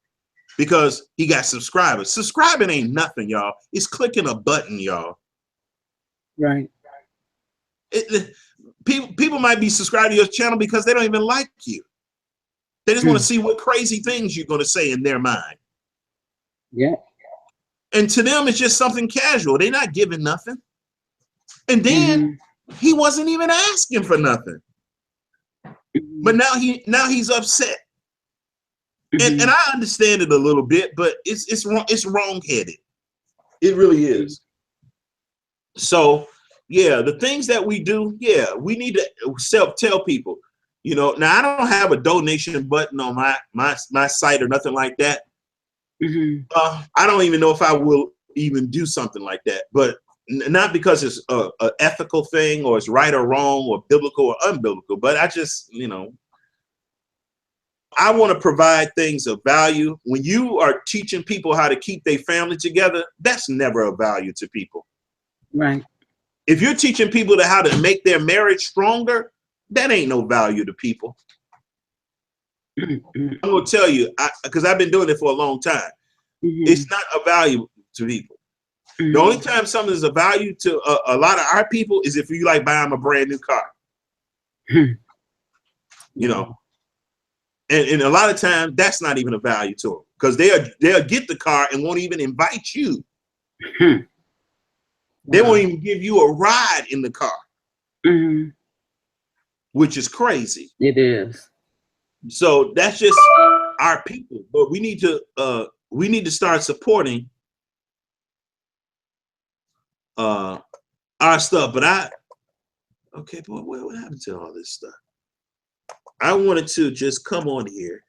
because he got subscribers. Subscribing ain't nothing, y'all. It's clicking a button, y'all. Right. People might be subscribed to your channel because they don't even like you. They just want to see what crazy things you're going to say in their mind. Yeah. And to them, it's just something casual. They're not giving nothing. And then he wasn't even asking for nothing. But now he's upset. And I understand it a little bit, but it's wrong-headed. It really is. So yeah, the things that we do, yeah, we need to tell people, You know, now I don't have a donation button on my site or nothing like that. I don't even know if I will even do something like that, but not because it's a ethical thing or it's right or wrong or biblical or unbiblical, but I just, you know, I want to provide things of value. When you are teaching people how to keep their family together, that's never a value to people. Right. If you're teaching people how to make their marriage stronger, that ain't no value to people. I'm going to tell you, because I've been doing it for a long time. It's not a value to people. The only time something is a value to a lot of our people is if you like buying a brand new car. You know, and a lot of times that's not even a value to them because they'll get the car and won't even invite you. They won't even give you a ride in the car, which is crazy. It is. So that's just our people, but we need to start supporting our stuff. But okay, boy, what happened to all this stuff? I wanted to just come on here.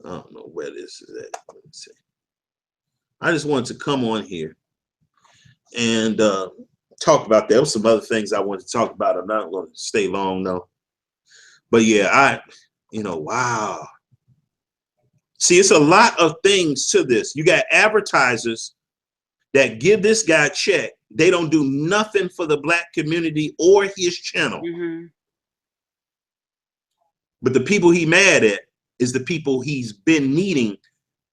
I don't know where this is at. Let me see. I just wanted to come on here and talk about that. There were some other things I wanted to talk about. I'm not going to stay long though. But yeah, wow. See, it's a lot of things to this. You got advertisers that give this guy a check. They don't do nothing for the Black community or his channel. But the people he mad at is the people he's been needing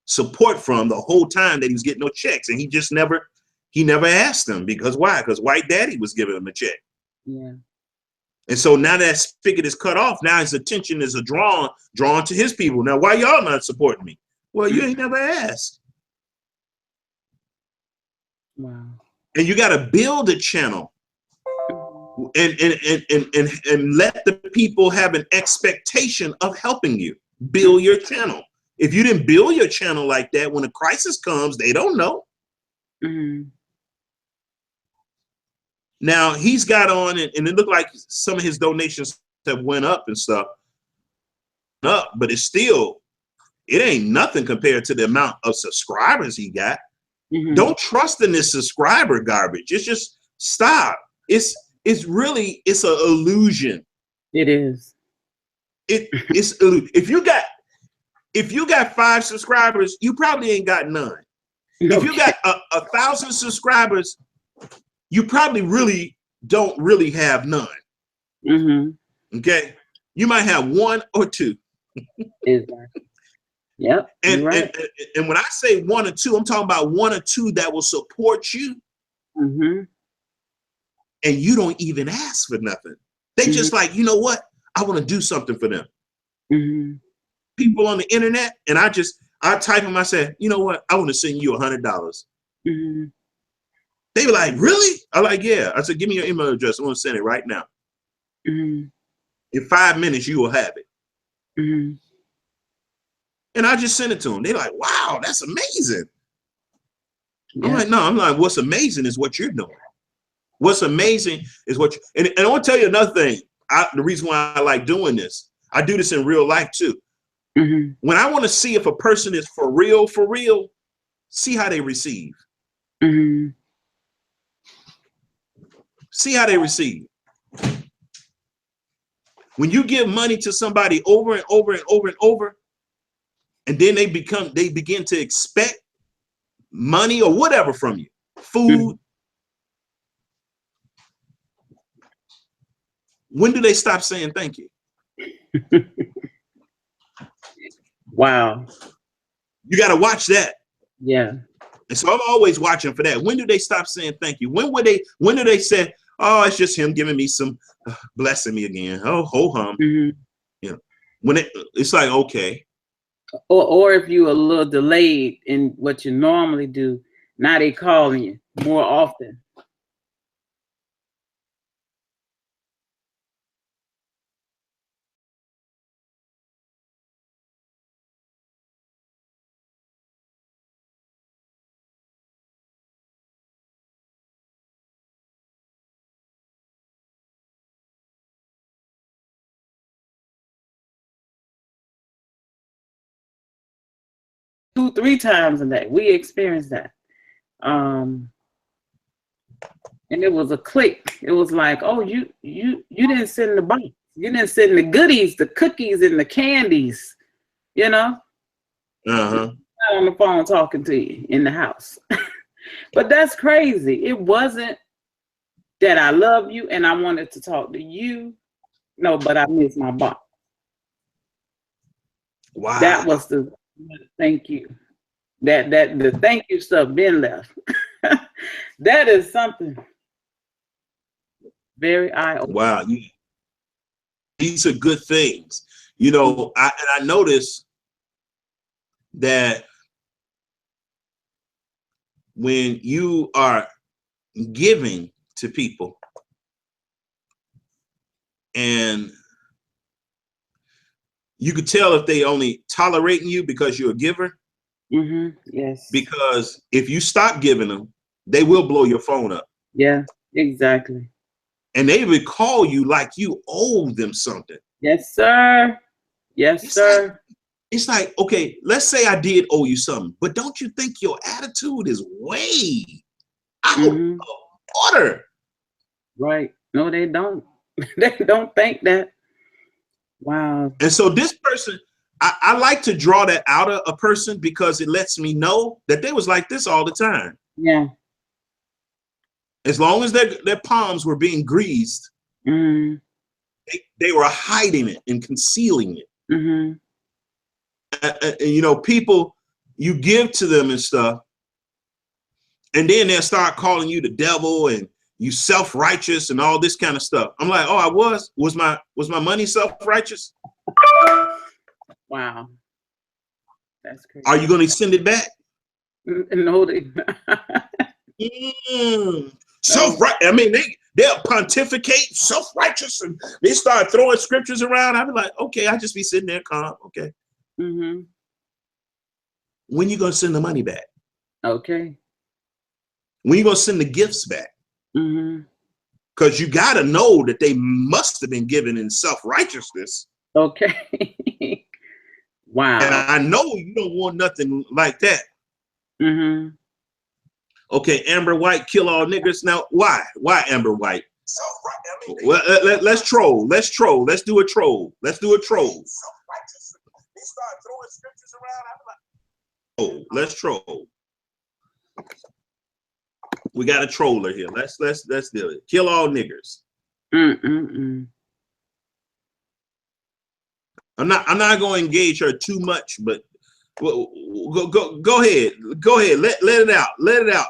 support from the whole time that he was getting no checks. And he never asked them because why? Because White Daddy was giving him a check. Yeah. And so now that spigot is cut off, now his attention is drawn to his people. Now, why y'all not supporting me? Well, you ain't never asked. Wow. And you got to build a channel and let the people have an expectation of helping you build your channel. If you didn't build your channel like that, when a crisis comes, they don't know. Now he's got on, and it looked like some of his donations have went up and stuff, but it ain't nothing compared to the amount of subscribers he got. Don't trust in this subscriber garbage. It's just stop. It's an illusion. It is. It's if you got 5 subscribers, you probably ain't got none. If you got 1,000 subscribers, you probably don't really have none. Okay, you might have 1 or 2. Exactly. Yep. And, right. and when I say 1 or 2, I'm talking about 1 or 2 that will support you. And you don't even ask for nothing. They just like, you know what? I want to do something for them. People on the internet, and I type them, I say, you know what? I want to send you $100. They were like, really? I'm like, yeah. I said, give me your email address. I want to send it right now. In 5 minutes, you will have it. And I just sent it to them. They're like, wow, that's amazing. I'm like, no, I'm like, what's amazing is what you're doing. What's amazing is what you, and I want to tell you another thing. The reason why I like doing this, I do this in real life too. When I want to see if a person is for real, see how they receive. See how they receive. When you give money to somebody over and over and over and over, and then they begin to expect money or whatever from you, food. When do they stop saying thank you? Wow. You got to watch that. Yeah. And so I'm always watching for that. When do they stop saying thank you? When do they say, oh, it's just him giving me some, blessing me again. Oh, ho hum. You know, when it's like, okay. Or if you a little delayed in what you normally do, now they calling you more often. 3 times a day. We experienced that. And it was a click. It was like, oh, you didn't send the box. You didn't send the goodies, the cookies and the candies, you know? Uh-huh. Not on the phone talking to you in the house. But that's crazy. It wasn't that I love you and I wanted to talk to you. No, but I missed my box. Wow. That was the thank you. That the thank you stuff been left. That is something very eye-opening. Wow. These are good things. You know, I noticed that when you are giving to people and you could tell if they only tolerating you because you're a giver. Mm-hmm. Yes. Because if you stop giving them, they will blow your phone up. Yeah, exactly. And they would call you like you owe them something. Yes, sir. Yes, sir. It's like, okay, let's say I did owe you something, but don't you think your attitude is way out of order? Right. No, they don't. They don't think that. Wow. And so this person, I like to draw that out of a person because it lets me know that they was like this all the time. Yeah. As long as their palms were being greased, they were hiding it and concealing it. You know, people, you give to them and stuff, and then they'll start calling you the devil and you self-righteous and all this kind of stuff. I'm like, oh, I was my money self-righteous? Wow. That's crazy. Are you going to send it back? No, they Self-right. I mean, they'll pontificate self-righteous and they start throwing scriptures around. I'll be like, okay, I just be sitting there calm. Okay. When you going to send the money back? Okay. When you going to send the gifts back? Because you got to know that they must have been given in self-righteousness. Okay. Wow. And I know you don't want nothing like that. Okay, Amber White, kill all niggers. Now, why? Why Amber White? Well, let's troll. Let's troll. Let's do a troll. Let's do a troll. Oh, let's troll. We got a troller here. Let's do it. Kill all niggers. I'm not going to engage her too much, but go ahead. Go ahead. Let it out. Let it out.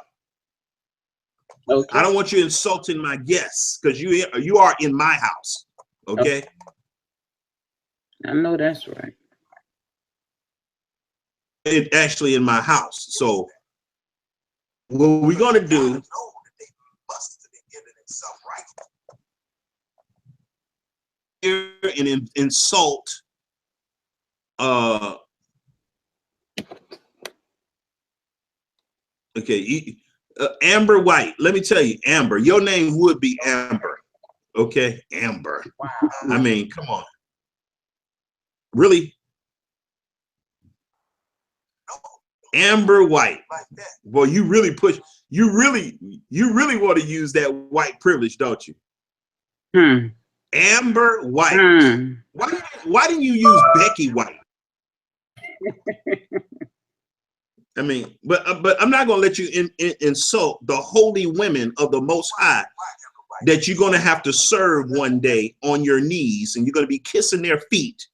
Okay. I don't want you insulting my guests because you are in my house. Okay. I know that's right. It's actually in my house. So what we're going to do here and insult okay, Amber White. Let me tell you, Amber, your name would be Amber. Okay, Amber. Wow. I mean, come on. Really? Amber White. Well, you really push. You really want to use that white privilege, don't you? Amber White. Why didn't you use Becky White? I mean, but I'm not going to let you insult the holy women of the Most High that you're going to have to serve one day on your knees, and you're going to be kissing their feet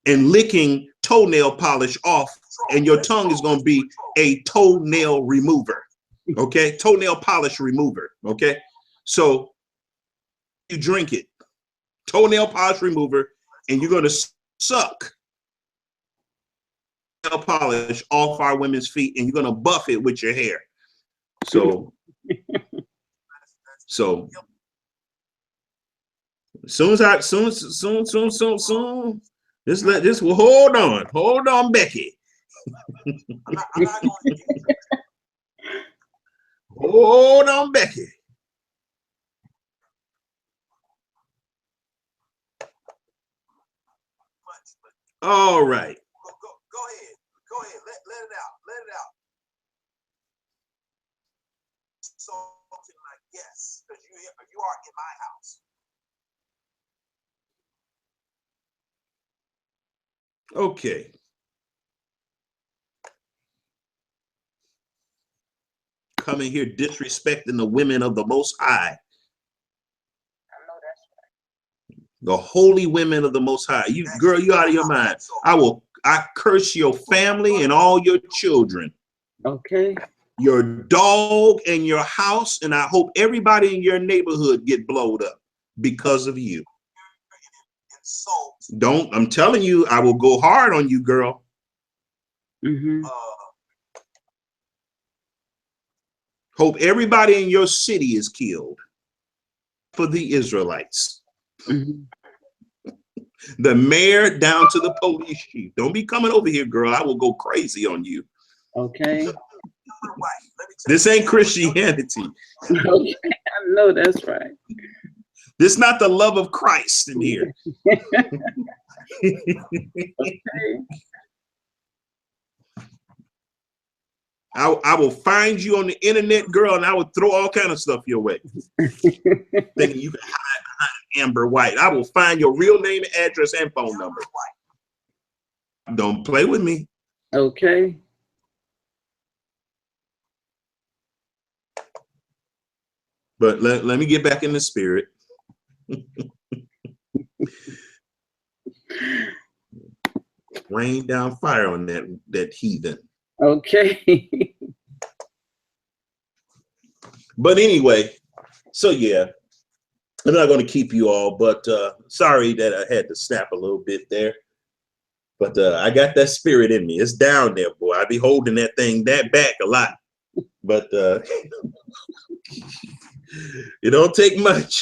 and licking toenail polish off, and your tongue is going to be a toenail remover. Okay, toenail polish remover. Okay, so you drink it, toenail polish remover, and you're going to suck polish off our women's feet, and you're going to buff it with your hair. So soon this will hold on, Becky. Hold on, Becky. All right. Go ahead. Let it out. you are in my house. Okay. Coming here disrespecting the women of the Most High. I know that's right. The holy women of the Most High. You, girl, you out of your mind. I curse your family and all your children. Okay. Your dog and your house, and I hope everybody in your neighborhood get blowed up because of you. Don't, I'm telling you, I will go hard on you, girl. Mm-hmm. Hope everybody in your city is killed for the Israelites. Mm-hmm. The mayor down to the police chief. Don't be coming over here, girl. I will go crazy on you. Okay. This ain't Christianity. Okay. I know that's right. This is not the love of Christ in here. Okay. I will find you on the internet, girl, and I will throw all kind of stuff your way. Thinking you can hide behind Amber White. I will find your real name, address, and phone number. Don't play with me. Okay. But let me get back in the spirit. Rain down fire on that heathen. Okay. But anyway, so yeah, I'm not going to keep you all, but sorry that I had to snap a little bit there. But I got that spirit in me. It's down there, boy. I be holding that thing that back a lot. But it don't take much.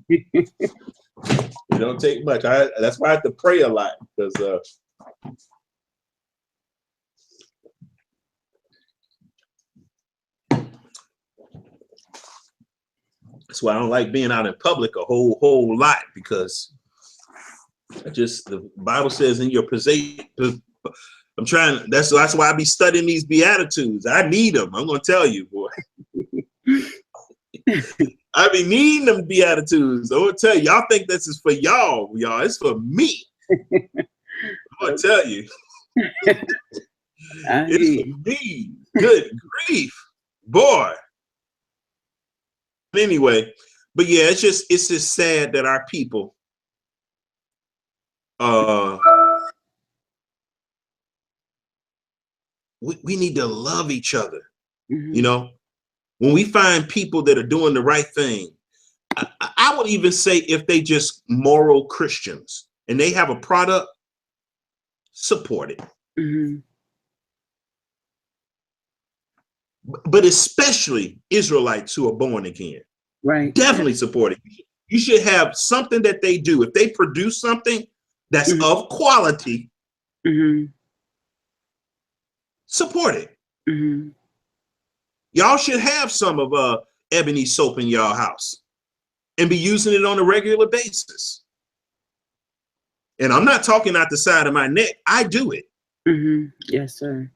It don't take much. That's why I have to pray a lot, because that's why I don't like being out in public a whole lot, because the Bible says in your possession. I'm trying. That's why I be studying these Beatitudes. I need them. I'm gonna tell you, boy. I be needing them Beatitudes. I'm gonna tell you. Y'all think this is for y'all. It's for me. I'm gonna tell you. It's for me. Good grief, boy. Anyway, but yeah, it's just sad that our people we need to love each other. Mm-hmm. You know, when we find people that are doing the right thing, I would even say if they just moral Christians and they have a product, support it. Mm-hmm. But especially Israelites who are born again. Right. Definitely support it. You should have something that they do. If they produce something that's Mm-hmm. of quality, Mm-hmm. support it. Mm-hmm. Y'all should have some of Ebony soap in y'all house and be using it on a regular basis. And I'm not talking out the side of my neck. I do it. Mm-hmm. Yes, sir.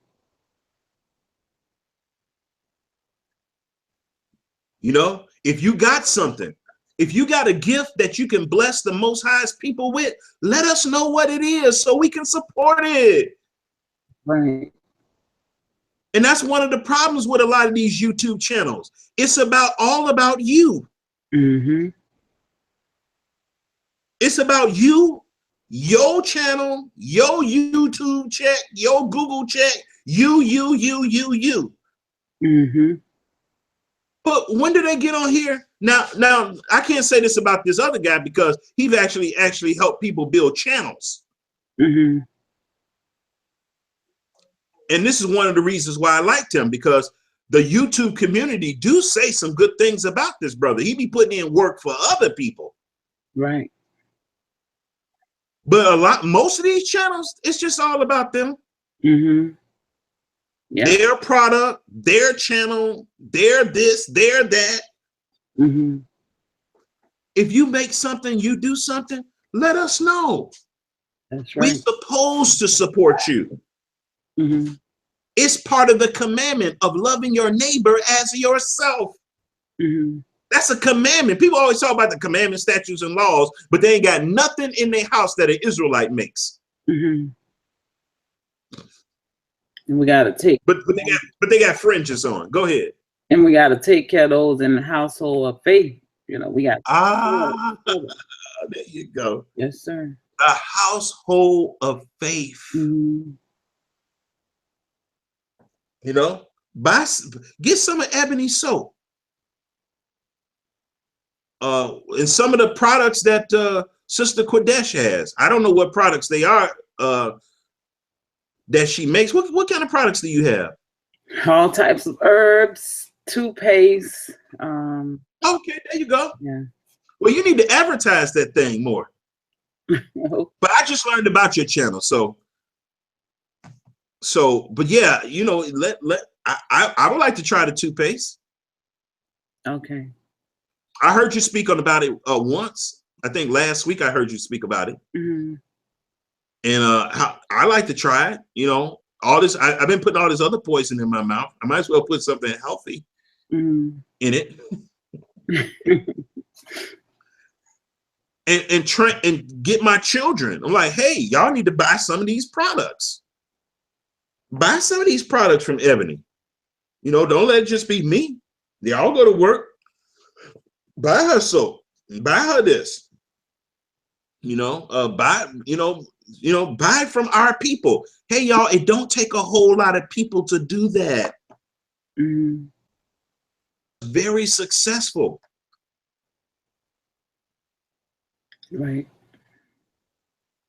You know, if you got something, if you got a gift that you can bless the Most High's people with, let us know what it is so we can support it. Right. And that's one of the problems with a lot of these YouTube channels. It's all about you. Mm-hmm. It's about you, your channel, your YouTube check, your Google check, you. Mm-hmm. But when do they get on here? Now I can't say this about this other guy because he's actually helped people build channels. Mm-hmm. And this is one of the reasons why I liked him, because the YouTube community do say some good things about this brother. He be putting in work for other people. Right. But most of these channels, it's just all about them. Mm-hmm. Yeah. Their product, their channel, their this, their that. Mm-hmm. If you make something, you do something, let us know. That's right. We're supposed to support you. Mm-hmm. It's part of the commandment of loving your neighbor as yourself. Mm-hmm. That's a commandment. People always talk about the commandments, statutes, and laws, but they ain't got nothing in their house that an Israelite makes. Mm-hmm. And we gotta take. But they got fringes on. Go ahead. And we gotta take care of those in the household of faith. You know, we got. There you go. Yes, sir. The household of faith. Mm-hmm. You know, get some of Ebony soap. And some of the products that Sister Quadesh has. I don't know what products they are that she makes. What kind of products do you have? All types of herbs, toothpaste. Okay, there you go. Yeah. Well, you need to advertise that thing more. But I just learned about your channel, but yeah, you know, I would like to try the toothpaste. Okay. I heard you speak about it once. I think last week I heard you speak about it. Mm-hmm. And I like to try it. You know, all this, I've been putting all this other poison in my mouth. I might as well put something healthy in it. and try and get my children. I'm like, hey, y'all need to buy some of these products. Buy some of these products from Ebony. You know, don't let it just be me. They all go to work. Buy her soap. Buy her this. You know, buy from our people. Hey, y'all, it don't take a whole lot of people to do that. Mm-hmm. Very successful. Right.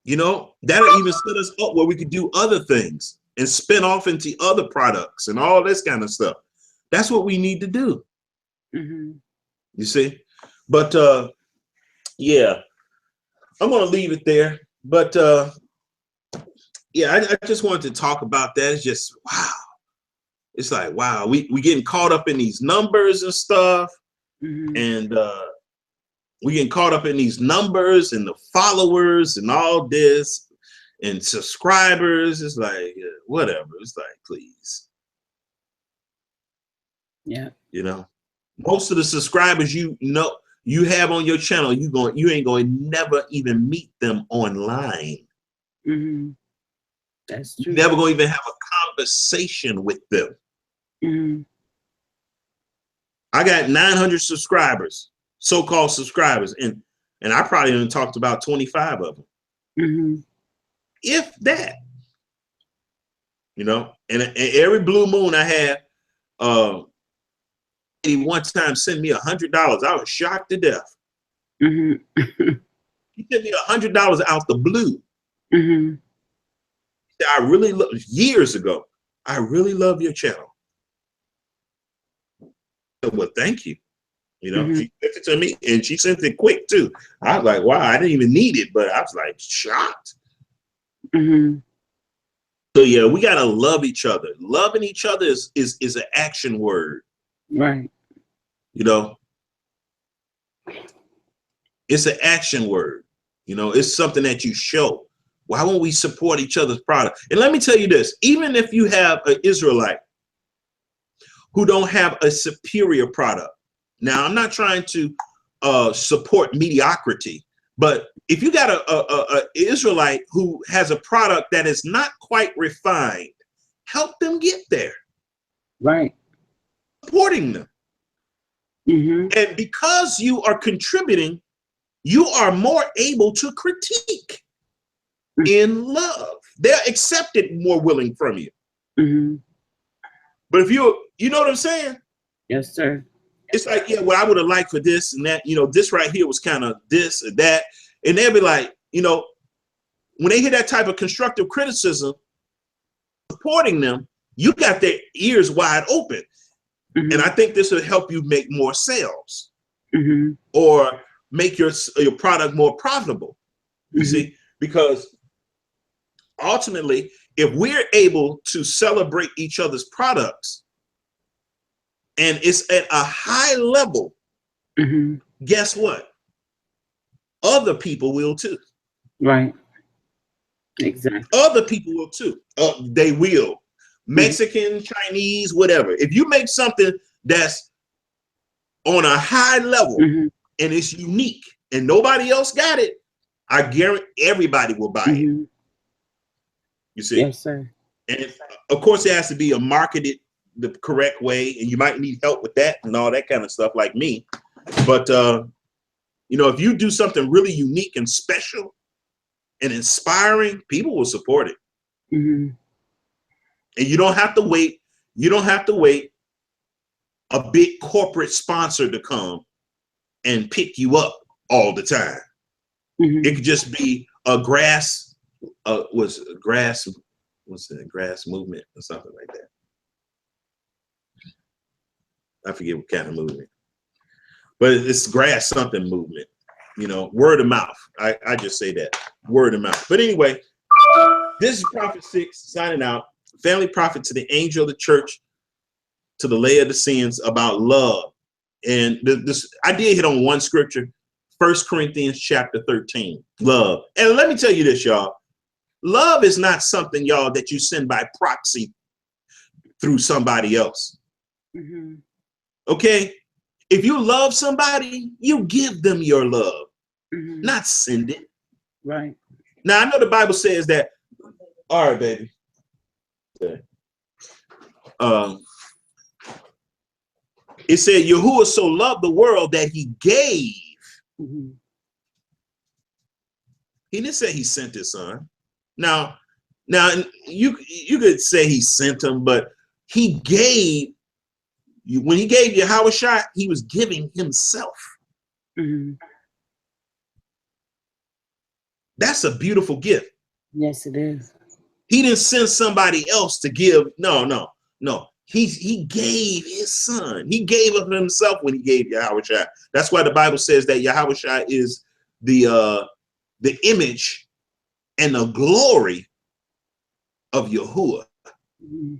You know, that'll even set us up where we could do other things and spin off into other products and all this kind of stuff. That's what we need to do. Mm-hmm. You see? But yeah, I'm gonna leave it there. But yeah, I just wanted to talk about that. It's just wow. It's like wow, we getting caught up in these numbers and stuff, and we getting caught up in these numbers and the followers and all this and subscribers. It's like whatever. It's like please, yeah. You know, most of the subscribers you have on your channel, you ain't going to never even meet them online. Mm-hmm. That's true. You're never going to even have a conversation with them. Mm-hmm. I got 900 subscribers, so-called subscribers, and I probably only talked about 25 of them. Mm-hmm. If that, you know, and every blue moon I had, he one time sent me $100. I was shocked to death. Mm-hmm. He sent me $100 out the blue. Mm-hmm. I really love, years ago, I really love your channel. Well, thank you. You know, she sent it to me and she sent it quick too. I was like, wow, I didn't even need it, but I was like shocked. Mm-hmm. So yeah, we gotta love each other. Loving each other is an action word. Right. You know, it's an action word. You know, it's something that you show. Why won't we support each other's product? And let me tell you this, even if you have an Israelite who don't have a superior product. Now, I'm not trying to support mediocrity, but if you got a Israelite who has a product that is not quite refined, help them get there. Right. Supporting them. Mm-hmm. And because you are contributing, you are more able to critique in love. They're accepted more willing from you. Mm-hmm. But if you know what I'm saying? Yes, sir. It's like, yeah, well, I would have liked for this and that, you know, this right here was kind of this and that. And they'll be like, you know, when they hear that type of constructive criticism, supporting them, you got their ears wide open. Mm-hmm. And I think this will help you make more sales or make your product more profitable. You see, because ultimately, if we're able to celebrate each other's products and it's at a high level, guess what? Other people will too. Right. Exactly. Other people will too. They will. Mexican, Chinese, whatever. If you make something that's on a high level Mhm. and it's unique and nobody else got it, I guarantee everybody will buy it. Mhm. You see? Yes, sir. And of course, it has to be marketed the correct way, and you might need help with that and all that kind of stuff, like me. But you know, if you do something really unique and special and inspiring, people will support it. Mhm. And you don't have to wait. You don't have to wait a big corporate sponsor to come and pick you up all the time. Mhm. It could just be a grass movement or something like that. I forget what kind of movement, but it's grass something movement, you know, word of mouth. I just say that, word of mouth. But anyway, this is Prophet 6 signing out. Family prophet to the angel of the church, to the Laodiceans, about love. And this, I did hit on one scripture, 1 Corinthians chapter 13, love. And let me tell you this, y'all. Love is not something, y'all, that you send by proxy through somebody else. Mhm. Okay? If you love somebody, you give them your love, Mhm. not send it. Right. Now, I know the Bible says that. All right, baby. Okay. It said, Yahuwah so loved the world that he gave. Mhm. He didn't say he sent his son. Now you could say he sent him, but he gave. When he gave Yahweh Shai, he was giving himself. Mhm. That's a beautiful gift. Yes, it is. He didn't send somebody else to give. No. He gave his son. He gave of himself when he gave Yahweh Shai. That's why the Bible says that Yahweh Shai is the image and the glory of Yahuwah. Mhm.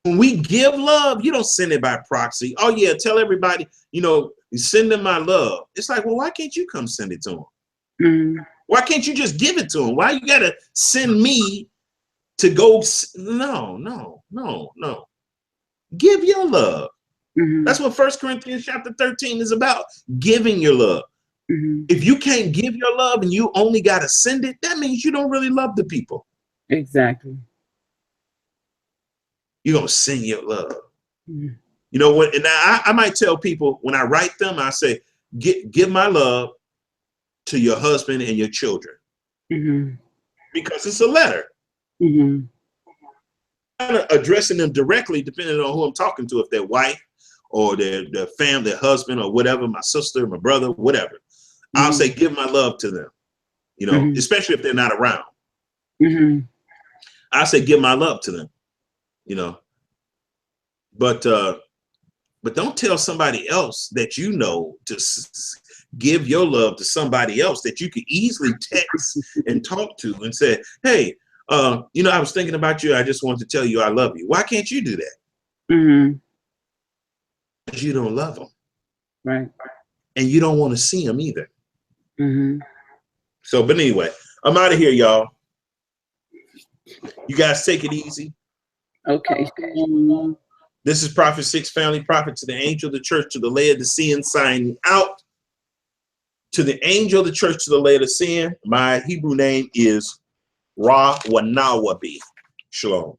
When we give love, you don't send it by proxy. Oh yeah, tell everybody, you know, send them my love. It's like, well, why can't you come send it to them? Mhm. Why can't you just give it to them? Why you gotta send me to go? No. Give your love. Mhm. That's what 1 Corinthians chapter 13 is about, giving your love. Mhm. If you can't give your love and you only got to send it, that means you don't really love the people. Exactly. You're going to send your love. Mhm. You know what? And I might tell people when I write them, I say, give my love to your husband and your children. Mhm. Because it's a letter. Mhm. I'm not addressing them directly, depending on who I'm talking to, if they're wife or their family, their husband or whatever, my sister, my brother, whatever. I'll Mhm. say, give my love to them, you know, Mhm. especially if they're not around. Mhm. I say, give my love to them, you know, but don't tell somebody else that you know to give your love to somebody else that you could easily text and talk to and say, hey, you know, I was thinking about you. I just wanted to tell you I love you. Why can't you do that? Mhm. Because you don't love them. Right. And you don't want to see them either. Mhm. So, but anyway, I'm out of here, y'all. You guys take it easy. Okay. This is Prophet 6 Family Prophet to the angel of the church, to the Laodicean, signing out. To the angel of the church, to the Laodicean, my Hebrew name is Ra Wanawabi. Shalom.